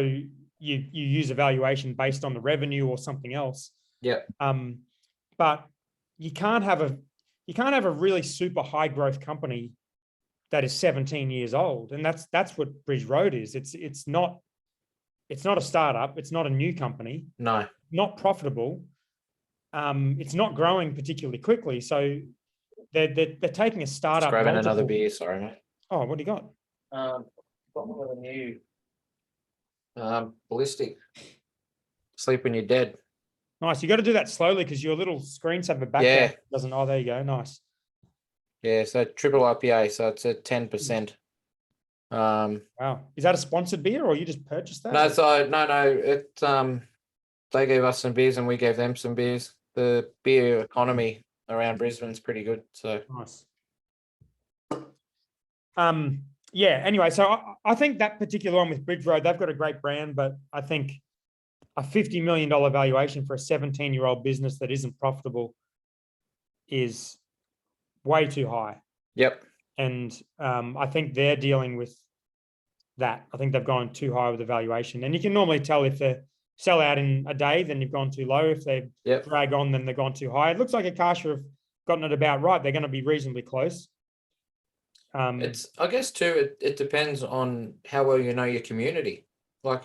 A: you use a valuation based on the revenue or something else. But you can't have a really super high growth company that is 17 years old, and that's what Bridge Road is. It's not a startup. It's not a new company.
B: No,
A: not profitable. It's not growing particularly quickly. So they're taking a startup.
B: Just grabbing another beer. Sorry, mate.
A: Oh, what do you got?
B: Got one of the new ballistic. Sleep when you're dead.
A: Nice. You got to do that slowly because your little screensaver background doesn't. Oh, there you go. Nice.
B: Yeah, so triple IPA, so it's at 10%.
A: Wow. Is that a sponsored beer or you just purchased that?
B: No. It they gave us some beers and we gave them some beers. The beer economy around Brisbane's pretty good. So
A: nice. Yeah, anyway, so I think that particular one with Bridge Road, they've got a great brand, but I think a $50 million valuation for a 17-year-old business that isn't profitable is way too high.
B: Yep.
A: And I think they're dealing with that. I think they've gone too high with the valuation. And you can normally tell if they sell out in a day, then you've gone too low. If they drag on, then they've gone too high. It looks like Akasha have gotten it about right. They're going to be reasonably close.
B: It's, I guess too, it depends on how well you know your community. Like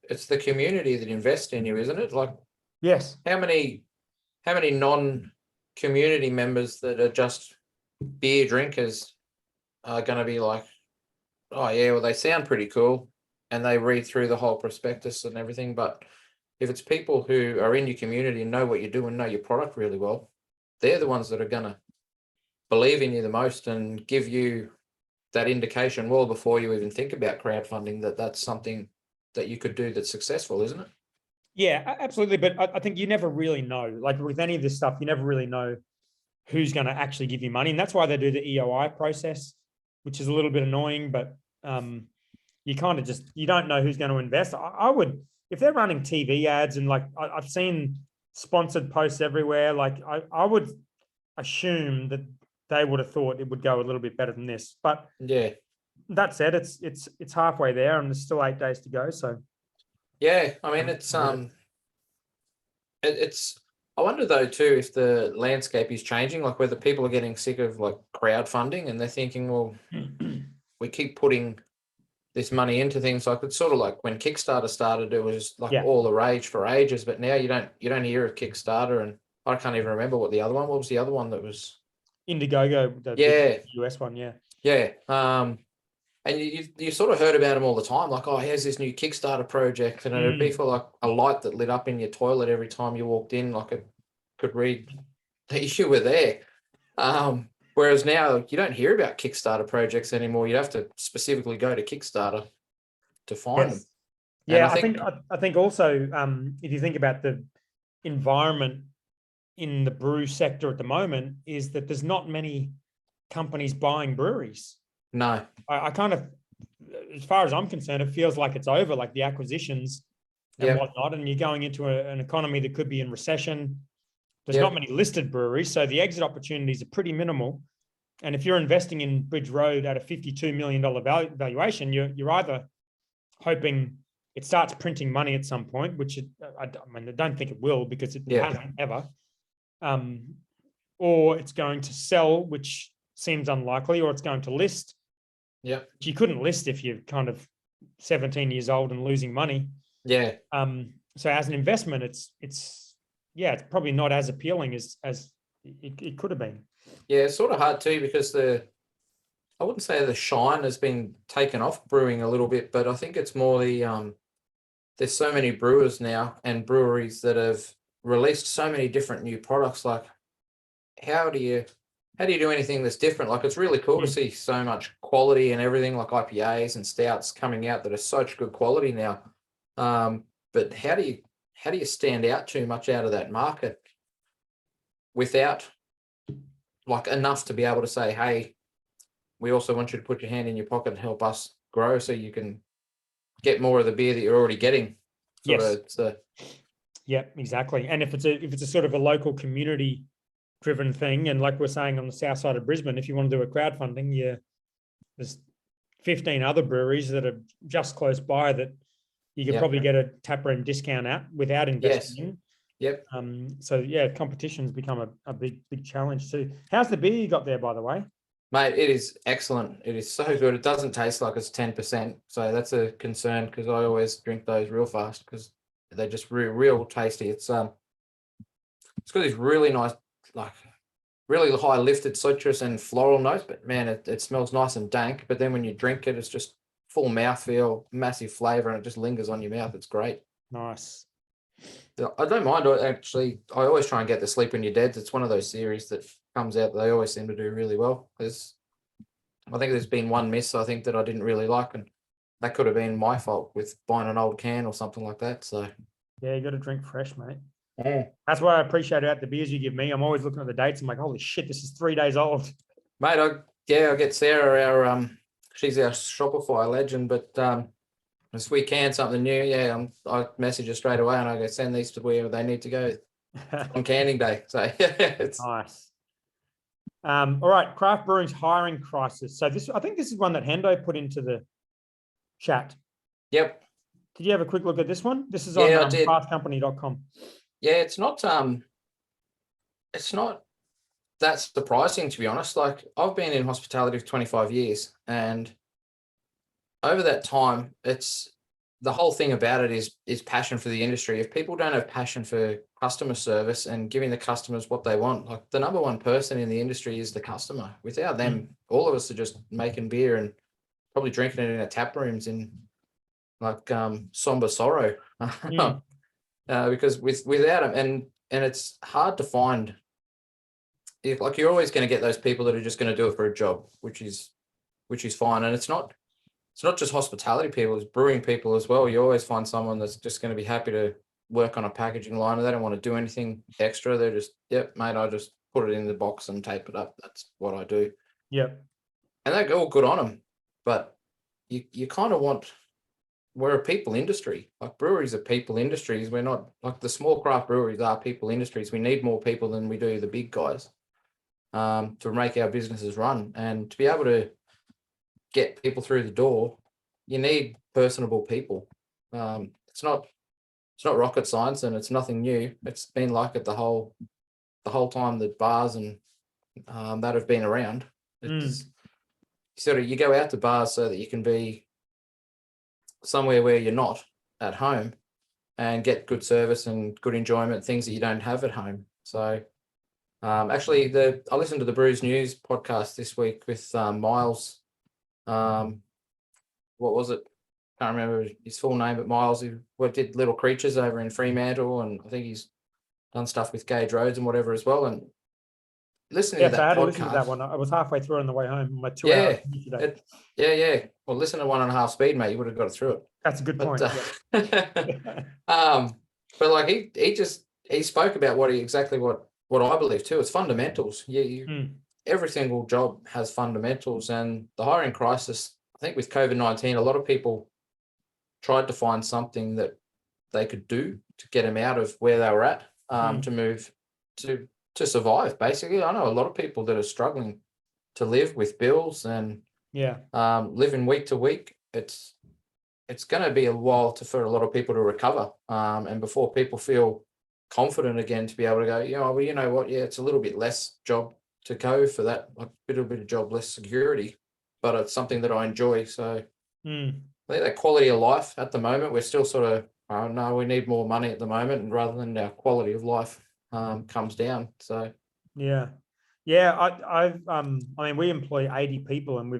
B: it's the community that invests in you, isn't it? Like,
A: yes.
B: How many non-community members that are just beer drinkers are going to be like, oh yeah, well they sound pretty cool, and they read through the whole prospectus and everything. But if it's people who are in your community and know what you do and know your product really well, they're the ones that are going to believe in you the most and give you that indication well before you even think about crowdfunding that that's something that you could do that's successful, isn't it?
A: Yeah, absolutely. But I think you never really know. Like with any of this stuff, you never really know who's going to actually give you money. And that's why they do the EOI process, which is a little bit annoying, but you kind of you don't know who's going to invest. I would, if they're running TV ads and like I've seen sponsored posts everywhere, like I would assume that they would have thought it would go a little bit better than this. But
B: yeah,
A: that said, it's halfway there and there's still 8 days to go. So
B: yeah, I mean it's I wonder though too if the landscape is changing, like whether people are getting sick of like crowdfunding and they're thinking, well, we keep putting this money into things. Like it's sort of like when Kickstarter started, it was like all the rage for ages, but now you don't hear of Kickstarter, and I can't even remember what was the other one that was
A: Indiegogo, the US one,
B: and you sort of heard about them all the time, like, oh, here's this new Kickstarter project, and it'd be for like a light that lit up in your toilet every time you walked in, like it could read that you were there. Whereas now you don't hear about Kickstarter projects anymore. You'd have to specifically go to Kickstarter to find them.
A: Yeah, I think also if you think about the environment in the brew sector at the moment, is that there's not many companies buying breweries.
B: No,
A: I kind of, as far as I'm concerned, it feels like it's over, like the acquisitions and whatnot, and you're going into an economy that could be in recession. There's not many listed breweries, so the exit opportunities are pretty minimal. And if you're investing in Bridge Road at a $52 million valuation, you're either hoping it starts printing money at some point, which I don't think it will because it hasn't ever, or it's going to sell, which seems unlikely, or it's going to list.
B: Yeah,
A: you couldn't list if you're kind of 17 years old and losing money.
B: Yeah.
A: So as an investment, it's probably not as appealing as it could have been.
B: Yeah, it's sort of hard too because I wouldn't say the shine has been taken off brewing a little bit, but I think it's more there's so many brewers now and breweries that have released so many different new products. Like, how do you do anything that's different? Like, it's really cool to see so much quality and everything, like IPAs and stouts coming out that are such good quality now. But how do you stand out too much out of that market without like enough to be able to say, hey, we also want you to put your hand in your pocket and help us grow so you can get more of the beer that you're already getting.
A: Yeah, exactly. And if it's a sort of a local community driven thing, and like we're saying on the south side of Brisbane, if you want to do a crowdfunding, there's 15 other breweries that are just close by that you could probably get a taproom discount at without investing in.
B: Yep.
A: So competition's become a big challenge too. How's the beer you got there, by the way?
B: Mate, it is excellent. It is so good. It doesn't taste like it's 10%. So that's a concern because I always drink those real fast because they're just real tasty. It's got these really nice, like really high lifted citrus and floral notes, but man, it smells nice and dank. But then when you drink it, it's just full mouthfeel, massive flavor, and it just lingers on your mouth. It's great.
A: Nice.
B: I don't mind it, actually. I always try and get the Sleep When You're Dead. It's one of those series that comes out that they always seem to do really well. I think there's been one miss, I think, that I didn't really like, and that could have been my fault with buying an old can or something like that. So
A: yeah, you got to drink fresh, mate.
B: Yeah.
A: That's why I appreciate the beers you give me. I'm always looking at the dates. I'm like, holy shit, this is 3 days old.
B: Mate, I get Sarah, she's our Shopify legend, but if we can something new, I message her straight away and I go send these to where they need to go on canning day. So it's
A: nice. All right, craft brewing's hiring crisis. So I think this is one that Hendo put into the chat.
B: Yep.
A: Did you have a quick look at this one? This is on craftcompany.com.
B: Yeah, it's not that surprising, to be honest. Like, I've been in hospitality for 25 years, and over that time, it's the whole thing about it is passion for the industry. If people don't have passion for customer service and giving the customers what they want, like the number one person in the industry is the customer. Without them, all of us are just making beer and probably drinking it in our tap rooms in like somber sorrow. Because without them, and it's hard to find. Like, you're always going to get those people that are just going to do it for a job, which is fine. And it's not just hospitality people, it's brewing people as well. You always find someone that's just going to be happy to work on a packaging line, and they don't want to do anything extra. They're just, yep, mate, I just put it in the box and tape it up. That's what I do.
A: Yep.
B: And they're all good on them. But you kind of want, we're a people industry. Like, breweries are people industries. We're not like the small craft breweries are people industries. We need more people than we do the big guys to make our businesses run. And to be able to get people through the door, you need personable people. It's not rocket science, and it's nothing new. It's been like it the whole time that bars and that have been around. It's sort of, you go out to bars so that you can be somewhere where you're not at home and get good service and good enjoyment, things that you don't have at home. So actually, I listened to the Brews News podcast this week with Miles. What was it? Can't remember his full name, but Miles, who did Little Creatures over in Fremantle, and I think he's done stuff with Gage Roads and whatever as well. And listening to that podcast, I had to listen to
A: that one. I was halfway through on the way home. My 2 hours today.
B: Well, listen to 1.5 speed, mate. You would have got through it.
A: That's a good point.
B: But like he spoke about exactly what I believe too. It's fundamentals. Every single job has fundamentals, and the hiring crisis, I think with COVID-19, a lot of people tried to find something that they could do to get them out of where they were at, to move to survive. Basically, I know a lot of people that are struggling to live with bills and living week to week. It's going to be a while for a lot of people to recover, and before people feel confident again to be able to go, well, you know what, it's a little bit less job to go for that, like a little bit of job, less security, but it's something that I enjoy. So I think that quality of life at the moment, we're still sort of no, we need more money at the moment, and rather than our quality of life comes down. So
A: Yeah. I mean, we employ 80 people, and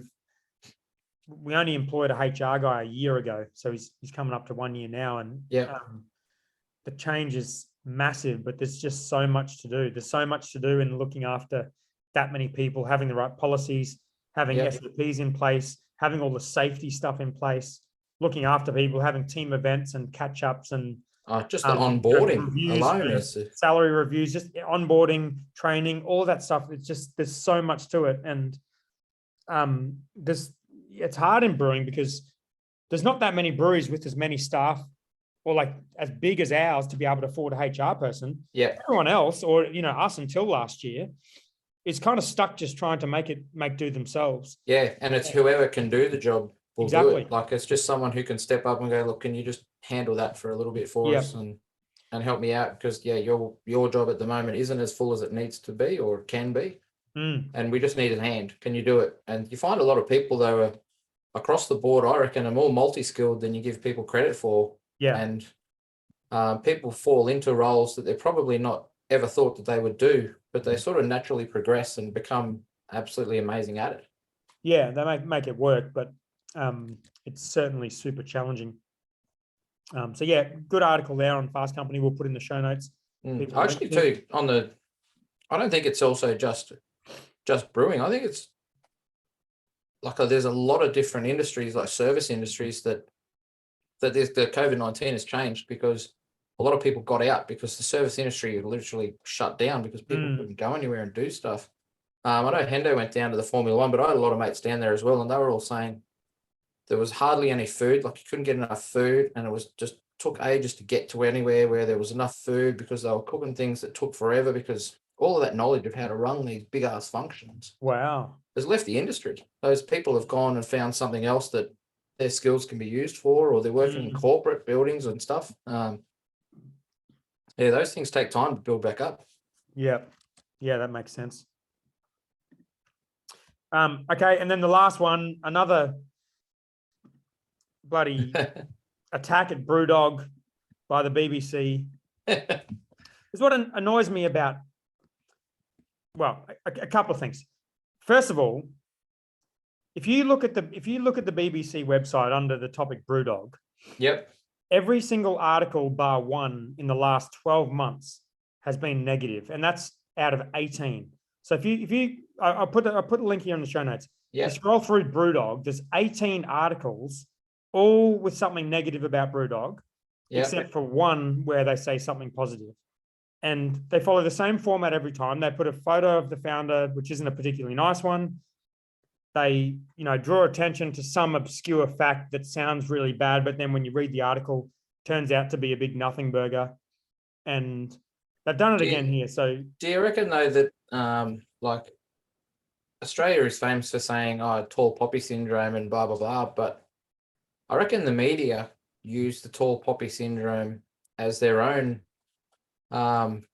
A: we only employed a HR guy a year ago, so he's coming up to 1 year now, and the change is massive. But there's just so much to do. There's so much to do in looking after that many people, having the right policies, having SOPs in place, having all the safety stuff in place, looking after people, having team events and catch ups, and
B: just the onboarding
A: reviews,
B: alone is
A: salary reviews, just onboarding, training, all that stuff. It's just, there's so much to it. And it's hard in brewing because there's not that many breweries with as many staff or like as big as ours to be able to afford a HR person.
B: Yeah.
A: Everyone else, or, you know, us until last year, is kind of stuck just trying to make do themselves.
B: Yeah. And it's whoever can do the job will do it. Like, it's just someone who can step up and go, look, can you just handle that for a little bit for us and help me out? Because your job at the moment isn't as full as it needs to be or can be. And we just need a hand. Can you do it? And you find a lot of people, though, are across the board, I reckon, are more multi-skilled than you give people credit for.
A: Yeah.
B: And people fall into roles that they're probably not ever thought that they would do, but they sort of naturally progress and become absolutely amazing at it.
A: Yeah, they make it work, but it's certainly super challenging. So yeah, good article there on Fast Company. We'll put in the show notes.
B: Actually, too, I don't think it's also just brewing. I think it's like there's a lot of different industries, like service industries, that the COVID-19 has changed, because a lot of people got out because the service industry literally shut down because people couldn't go anywhere and do stuff. I know Hendo went down to the Formula One, but I had a lot of mates down there as well, and they were all saying there was hardly any food. Like, you couldn't get enough food, and it was just took ages to get to anywhere where there was enough food, because they were cooking things that took forever, because all of that knowledge of how to run these big ass functions has left the industry. Those people have gone and found something else that their skills can be used for, or they're working in corporate buildings and stuff. Those things take time to build back up. Yeah,
A: that makes sense. Okay, and then the last one, another bloody attack at Brewdog by the BBC. Is what annoys me about, well, a couple of things. First of all, if you look at the BBC website under the topic Brewdog, every single article bar one in the last 12 months has been negative, and that's out of 18. So I'll put a link here in the show notes. You scroll through Brewdog, there's 18 articles, all with something negative about Brewdog, except for one where they say something positive. And they follow the same format every time. They put a photo of the founder, which isn't a particularly nice one. They, draw attention to some obscure fact that sounds really bad, but then when you read the article, turns out to be a big nothing burger. And they've done it again here. So
B: do you reckon, though, that like Australia is famous for saying, tall poppy syndrome and blah, blah, blah, but I reckon the media use the tall poppy syndrome as their own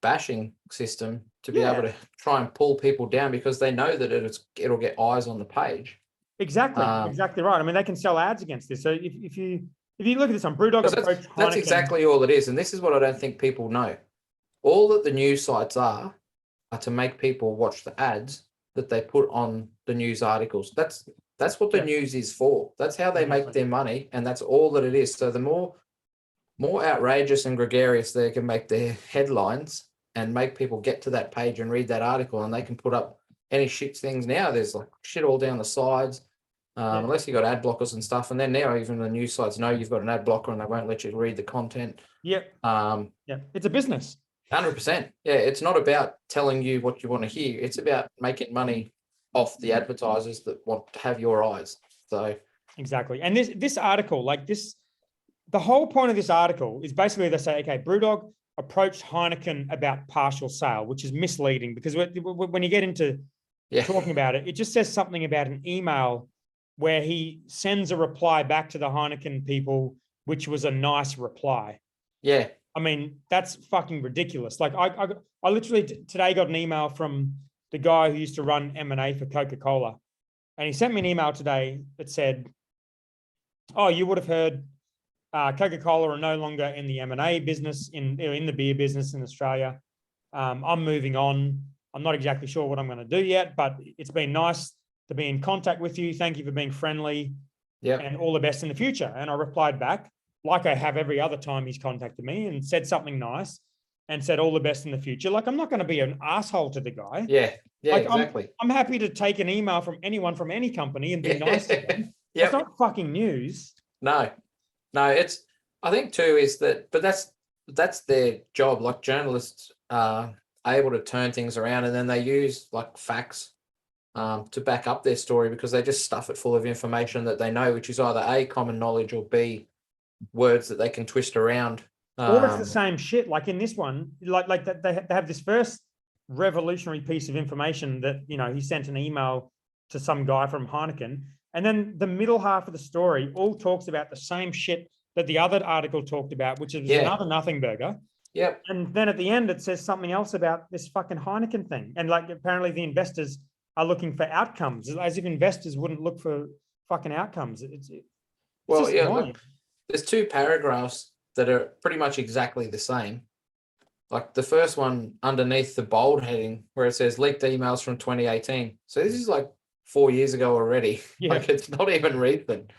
B: bashing system to be able to try and pull people down, because they know that it'll get eyes on the page.
A: Exactly right. I mean, they can sell ads against this. So if you look at this on Brewdog,
B: that's exactly all it is. And this is what I don't think people know. All that the news sites are to make people watch the ads that they put on the news articles. That's what the news is for. That's how they make their money, and that's all that it is. So the more outrageous and gregarious they can make their headlines and make people get to that page and read that article, and they can put up any shit things now. There's like shit all down the sides, unless you've got ad blockers and stuff. And then now even the news sites know you've got an ad blocker and they won't let you read the content.
A: It's a business.
B: 100%. Yeah, it's not about telling you what you want to hear. It's about making money off the advertisers that want to have your eyes. So
A: exactly. And this article, like this, the whole point of this article is basically they say, okay, Brewdog approached Heineken about partial sale, which is misleading, because when you get into talking about it, it just says something about an email where he sends a reply back to the Heineken people, which was a nice reply.
B: Yeah.
A: I mean, that's fucking ridiculous. Like I literally today got an email from the guy who used to run M&A for Coca-Cola. And he sent me an email today that said, oh, you would have heard Coca-Cola are no longer in the M&A business, in the beer business in Australia. I'm moving on. I'm not exactly sure what I'm going to do yet, but it's been nice to be in contact with you. Thank you for being friendly.
B: Yeah.
A: And all the best in the future. And I replied back, like I have every other time he's contacted me, and said something nice and said all the best in the future. Like, I'm not going to be an asshole to the guy.
B: Yeah. Yeah,
A: like,
B: exactly.
A: I'm happy to take an email from anyone from any company and be nice to them.
B: Yep.
A: It's not fucking news.
B: No, it's, I think too is that, but that's their job. Like, journalists are able to turn things around, and then they use like facts to back up their story, because they just stuff it full of information that they know, which is either A, common knowledge, or B, words that they can twist around.
A: Or it's the same shit. Like in this one, like that they have this first revolutionary piece of information that, you know, he sent an email to some guy from Heineken, and then the middle half of the story all talks about the same shit that the other article talked about, which is another nothing burger.
B: Yep.
A: And then at the end, it says something else about this fucking Heineken thing. And like, apparently the investors are looking for outcomes, as if investors wouldn't look for fucking outcomes.
B: Well, yeah, look, there's two paragraphs that are pretty much exactly the same. Like the first one underneath the bold heading where it says leaked emails from 2018. So this is like 4 years ago already.
A: Yeah.
B: Like, it's not even recent.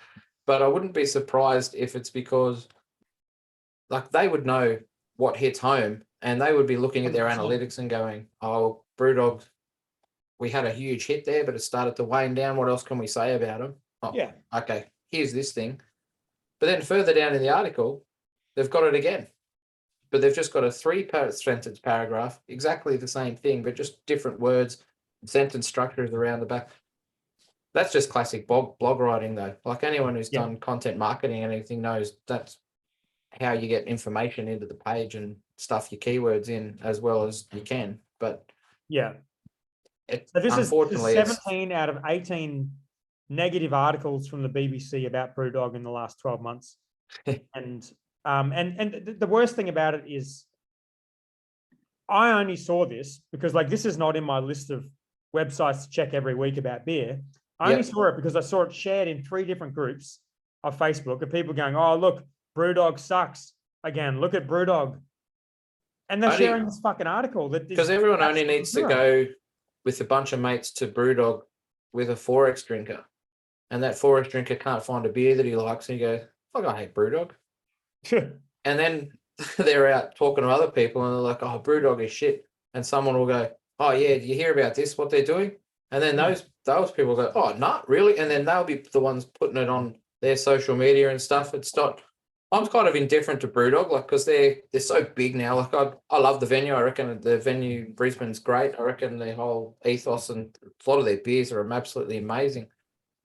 B: But I wouldn't be surprised if it's because like they would know what hits home, and they would be looking at their
A: 100%.
B: analytics and going, oh, Brewdog, we had a huge hit there, but it started to wane down. What else can we say about them? Oh,
A: Yeah.
B: okay, here's this thing. But then further down in the article, they've got it again. But they've just got a 3-sentence paragraph, exactly the same thing, but just different words, sentence structures around the back. That's just classic blog writing, though. Like, anyone who's done content marketing and anything knows that's how you get information into the page and stuff your keywords in as well as you can. But
A: yeah,
B: so
A: this
B: unfortunately,
A: is 17 out of 18 negative articles from the BBC about Brewdog in the last 12 months. And the worst thing about it is I only saw this because, like, this is not in my list of websites to check every week about beer. I only saw it because I saw it shared in 3 different groups of Facebook of people going, oh, look, Brewdog sucks. Again, look at Brewdog. And they're sharing this fucking article.
B: Because everyone only needs to go with a bunch of mates to Brewdog with a 4X drinker. And that 4X drinker can't find a beer that he likes. And you go, fuck, I hate Brewdog. And then they're out talking to other people and they're like, oh, Brewdog is shit. And someone will go, oh, yeah, do you hear about this, what they're doing? And then those people go, oh, not really. And then they'll be the ones putting it on their social media and stuff. It's not, I'm kind of indifferent to Brewdog, like, because they're so big now. Like, I love the venue. I reckon the venue Brisbane's great. I reckon the whole ethos and a lot of their beers are absolutely amazing.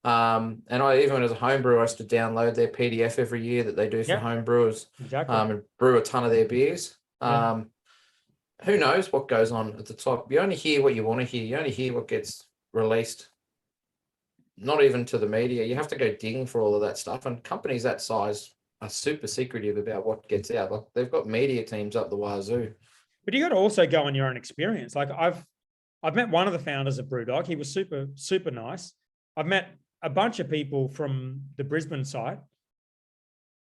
B: And I, even as a home brewer, I used to download their PDF every year that they do for home brewers.
A: Exactly.
B: And brew a ton of their beers. Who knows what goes on at the top? You only hear what you want to hear. You only hear what gets released. Not even to the media. You have to go digging for all of that stuff. And companies that size are super secretive about what gets out. Like, they've got media teams up the wazoo.
A: But you got to also go on your own experience. Like, I've met one of the founders of Brewdog. He was super, super nice. I've met a bunch of people from the Brisbane site.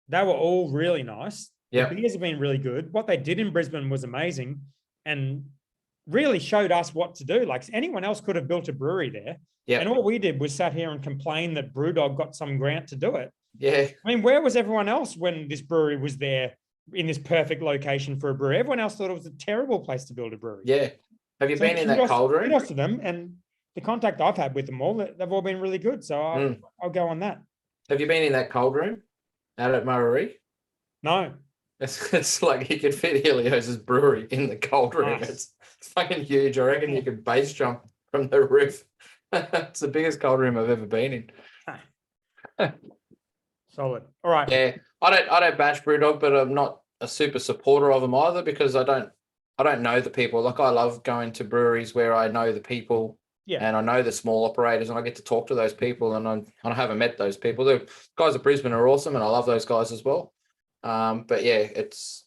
A: They were all really nice. The beers have been really good. What they did in Brisbane was amazing and really showed us what to do. Like, anyone else could have built a brewery there. And all we did was sat here and complain that Brewdog got some grant to do it.
B: Yeah.
A: I mean, where was everyone else when this brewery was there in this perfect location for a brewery? Everyone else thought it was a terrible place to build a brewery.
B: Yeah. Have you been in that cold room?
A: Kudos to them. And the contact I've had with them all, they've all been really good. So I'll go on that.
B: Have you been in that cold room out at Murray?
A: No.
B: It's like you could fit Helios's brewery in the cold room.
A: Nice.
B: It's fucking huge. I reckon you could base jump from the roof. It's the biggest cold room I've ever been in.
A: Solid. All right.
B: Yeah, I don't bash Brewdog, but I'm not a super supporter of them either, because I don't know the people. Like, I love going to breweries where I know the people, and I know the small operators, and I get to talk to those people. And I haven't met those people. The guys at Brisbane are awesome, and I love those guys as well. But yeah, it's,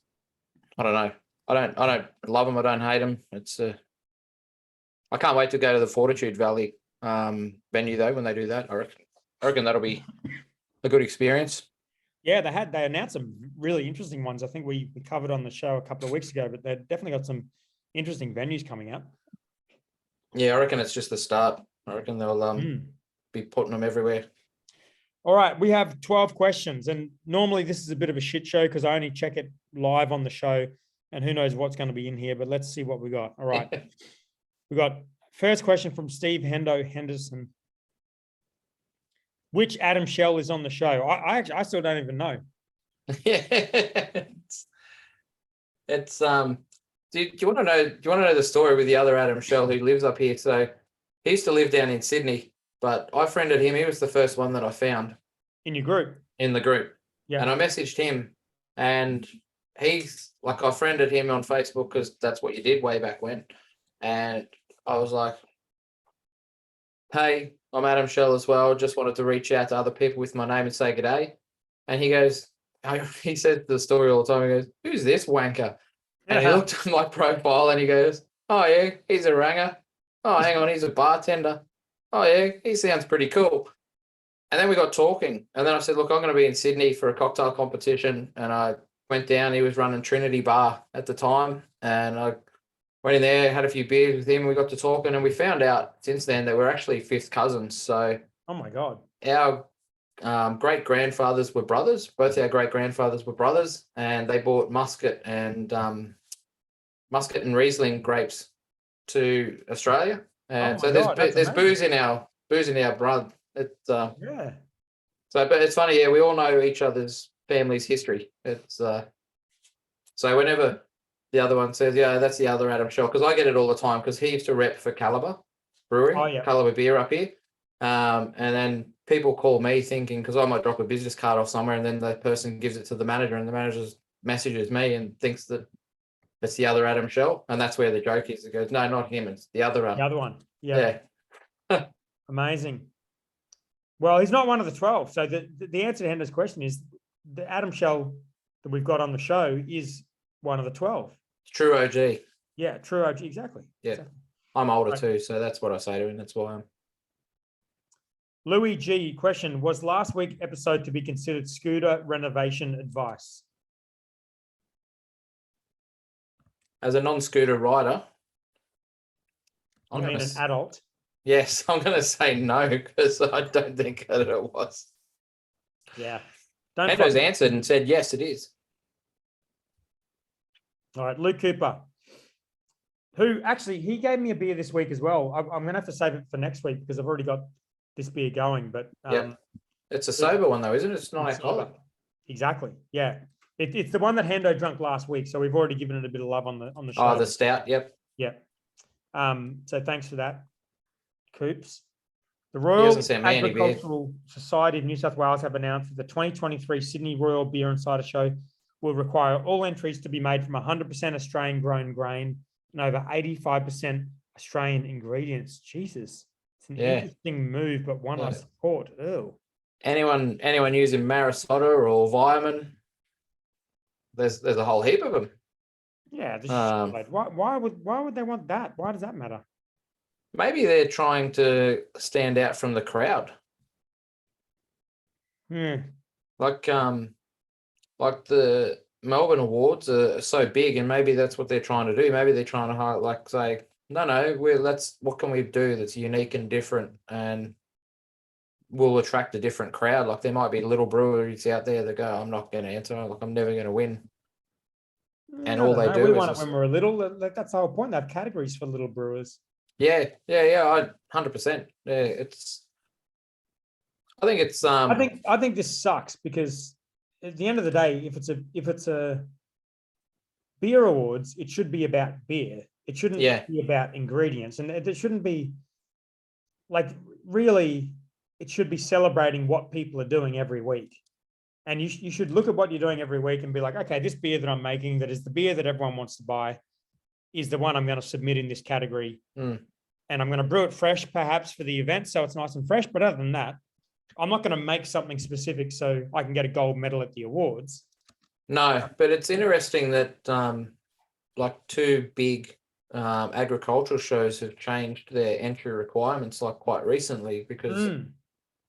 B: I don't know. I don't love them. I don't hate them. It's I can't wait to go to the Fortitude Valley venue though when they do that. I reckon that'll be a good experience.
A: Yeah, they announced some really interesting ones. I think we covered on the show a couple of weeks ago, but they've definitely got some interesting venues coming up.
B: Yeah, I reckon it's just the start. I reckon they'll be putting them everywhere.
A: All right, we have 12 questions, and normally this is a bit of a shit show because I only check it live on the show, and who knows what's going to be in here, but let's see what we got. All right. We got first question from Steve Hendo Henderson. Which Adam Shell is on the show? I still don't even know.
B: Yeah. It's do you want to know? Do you want to know the story with the other Adam Shell who lives up here? So he used to live down in Sydney, but I friended him. He was the first one that I found
A: in your group.
B: In the group,
A: yeah.
B: And I messaged him, and he's like, I friended him on Facebook because that's what you did way back when. And I was like, "Hey, I'm Adam Shell as well. Just wanted to reach out to other people with my name and say good day." And he goes, he said the story all the time. He goes, "Who's this wanker?" And he looked at my profile and he goes, "Oh yeah, he's a ranger. Oh, hang on, he's a bartender. Oh yeah, he sounds pretty cool." And then we got talking, and then I said, "Look, I'm going to be in Sydney for a cocktail competition," and I went down. He was running Trinity Bar at the time, and I went in there, had a few beers with him. We got to talking, and we found out since then that we're actually fifth cousins. So,
A: oh my god,
B: our great grandfathers were brothers. Both our great grandfathers were brothers, and they brought Muscat and Riesling grapes to Australia. And so there's booze in our blood. It's
A: yeah.
B: So, but it's funny, yeah. We all know each other's family's history. It's so whenever the other one says, "Yeah, that's the other Adam Shell," because I get it all the time because he used to rep for Caliber Brewery, Caliber beer up here. And then people call me thinking because I might drop a business card off somewhere, and then the person gives it to the manager, and the manager messages me and thinks that it's the other Adam Shell, and that's where the joke is. It goes, "No, not him. It's the other one."
A: The other one. Yeah. Amazing. Well, he's not one of the 12. So the answer to Hender's question is the Adam Shell that we've got on the show is one of the 12.
B: True OG.
A: Yeah, true OG. Exactly.
B: Yeah.
A: Exactly.
B: I'm older too, so that's what I say to him. That's why I'm.
A: Louis G. Question: was last week's episode to be considered scooter renovation advice?
B: As a non-scooter rider,
A: I mean an adult.
B: Yes, I'm going to say no because I don't think that it was.
A: Yeah.
B: Hendo's answered and said, yes, it is.
A: All right, Luke Cooper, who actually, he gave me a beer this week as well. I'm going to have to save it for next week because I've already got this beer going. But
B: it's a sober one though, isn't it? It's not alcoholic.
A: Exactly. Yeah. It's the one that Hendo drunk last week. So we've already given it a bit of love on the show.
B: Oh, the stout. Yep.
A: Yep. So thanks for that, Coops. The Royal Agricultural Society of New South Wales have announced that the 2023 Sydney Royal Beer and Cider Show will require all entries to be made from 100% Australian grown grain and over 85% Australian ingredients. Jesus. It's an interesting move, but one I support. Ew.
B: Anyone using Marisota or Viaman, there's a whole heap of them.
A: Yeah, why would they want that? Why does that matter?
B: Maybe they're trying to stand out from the crowd. Like the Melbourne Awards are so big, and maybe that's what they're trying to do. Maybe they're trying to say, no, what can we do that's unique and different, and will attract a different crowd. Like there might be little breweries out there that go, I'm not going to enter. Like I'm never going to win. And all they do
A: we won it when we were little. That's the whole point. They have categories for little brewers.
B: Yeah. 100%. Yeah, I
A: think this sucks because at the end of the day, if it's a beer awards, it should be about beer. It shouldn't be about ingredients, and it shouldn't be really. It should be celebrating what people are doing every week. And you should look at what you're doing every week and be like, okay, this beer that I'm making, that is the beer that everyone wants to buy, is the one I'm going to submit in this category. And I'm going to brew it fresh, perhaps, for the event, so it's nice and fresh. But other than that, I'm not going to make something specific so I can get a gold medal at the awards.
B: No, but it's interesting that two big agricultural shows have changed their entry requirements quite recently because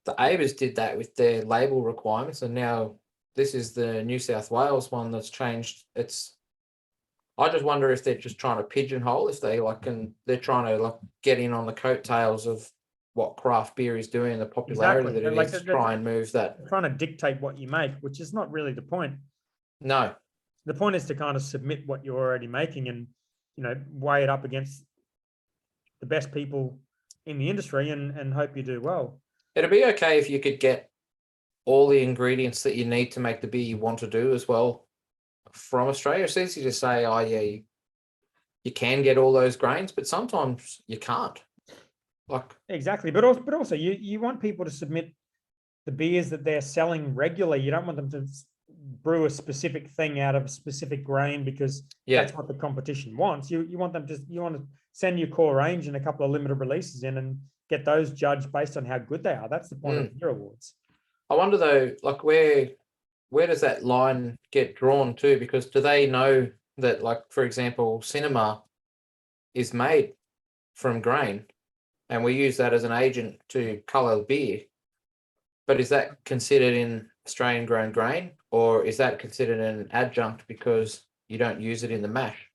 B: the ABAs did that with their label requirements, and now this is the New South Wales one that's changed. I just wonder if they're just trying to pigeonhole, if they they're trying to get in on the coattails of what craft beer is doing, the popularity
A: Exactly.
B: that it is, to try and move that.
A: They're trying to dictate what you make, which is not really the point.
B: No.
A: The point is to kind of submit what you're already making and, weigh it up against the best people in the industry and hope you do well.
B: It'd be okay if you could get all the ingredients that you need to make the beer you want to do as well from Australia. It's easy to say, oh yeah, you can get all those grains, but sometimes you can't.
A: Exactly, but also you want people to submit the beers that they're selling regularly. You don't want them to brew a specific thing out of a specific grain because that's what the competition wants. You want to send your core range and a couple of limited releases in and get those judged based on how good they are. That's the point of beer awards.
B: I wonder though, where does that line get drawn to? Because do they know that, for example, Cinema is made from grain, and we use that as an agent to colour the beer? But is that considered in Australian grown grain, or is that considered an adjunct because you don't use it in the mash?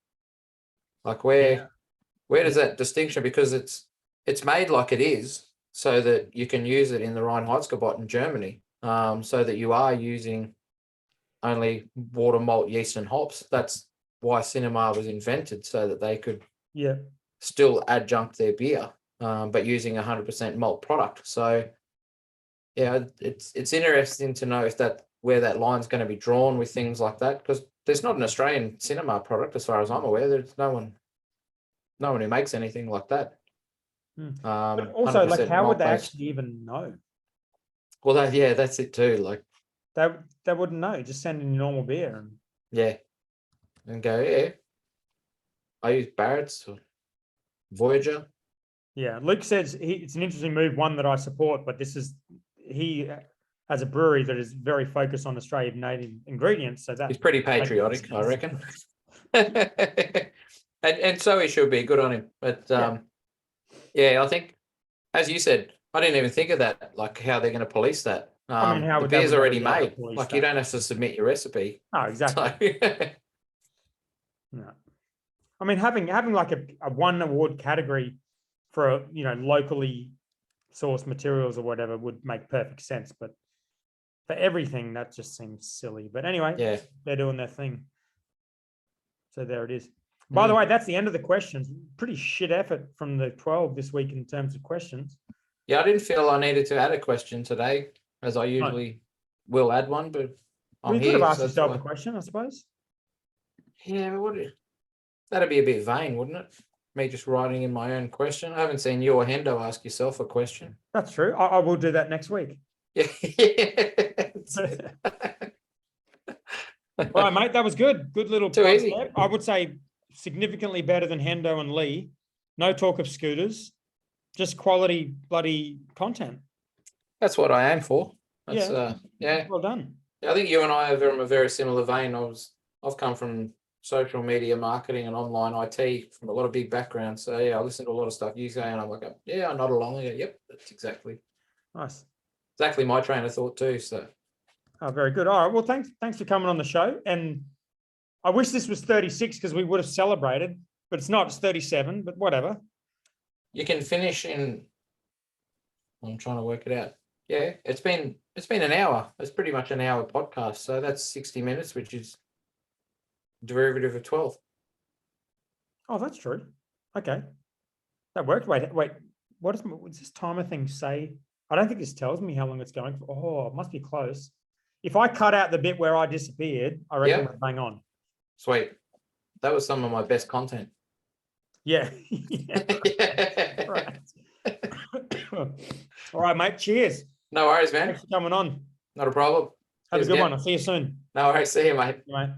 B: Where does that distinction? Because it's made like it is, so that you can use it in the Reinheitsgebot in Germany, so that you are using only water, malt, yeast, and hops. That's why Cinema was invented, so that they could still adjunct their beer, but using 100% malt product. So yeah, it's interesting to know where that line's going to be drawn with things like that, because there's not an Australian Cinema product as far as I'm aware. There's no one who makes anything like that.
A: But also, how would they
B: malt-based.
A: actually even know?
B: Well, that's it too.
A: They wouldn't know. Just send in normal beer
B: and go, I use Barrett's or Voyager.
A: Yeah, Luke says it's an interesting move, one that I support, but he has a brewery that is very focused on Australian native ingredients. So he's
B: pretty patriotic, I reckon. and so he should be. Good on him. But I think, as you said, I didn't even think of that, how they're going to police that.
A: How
B: the beer's already made. You don't have to submit your recipe.
A: Oh, exactly. No. Having a one award category for locally sourced materials or whatever would make perfect sense, but for everything that just seems silly. But anyway, they're doing their thing. So there it is. By the way, that's the end of the questions. Pretty shit effort from the 12 this week in terms of questions.
B: Yeah, I didn't feel I needed to add a question today, as I usually will add one, but
A: you could have asked yourself a question, I suppose.
B: Yeah, but that'd be a bit vain, wouldn't it? Me just writing in my own question. I haven't seen you or Hendo ask yourself a question.
A: That's true. I will do that next week.
B: Yeah.
A: All right, mate. That was good. Good little.
B: Too easy.
A: I would say significantly better than Hendo and Lee. No talk of scooters. Just quality bloody content.
B: That's what I aim for.
A: Well done.
B: I think you and I are from a very similar vein. I've come from social media marketing and online IT from a lot of big backgrounds. So I listen to a lot of stuff you say, and I'm like, I nod along. I go, yep, that's exactly my train of thought too. So,
A: very good. All right. Well, thanks for coming on the show. And I wish this was 36 because we would have celebrated, but it's not. It's 37. But whatever.
B: You can finish in. I'm trying to work it out. Yeah, it's been an hour. It's pretty much an hour podcast. So that's 60 minutes, which is derivative of 12.
A: Oh, that's true. Okay. That worked. Wait. What does this timer thing say? I don't think this tells me how long it's going for. Oh, it must be close. If I cut out the bit where I disappeared, I reckon we're bang on.
B: Sweet. That was some of my best content.
A: Yeah. Right. All right, mate. Cheers.
B: No worries, man.
A: Thanks for coming on.
B: Not a problem.
A: Have a good one. I'll see you soon.
B: No worries. See you, mate.
A: Mate.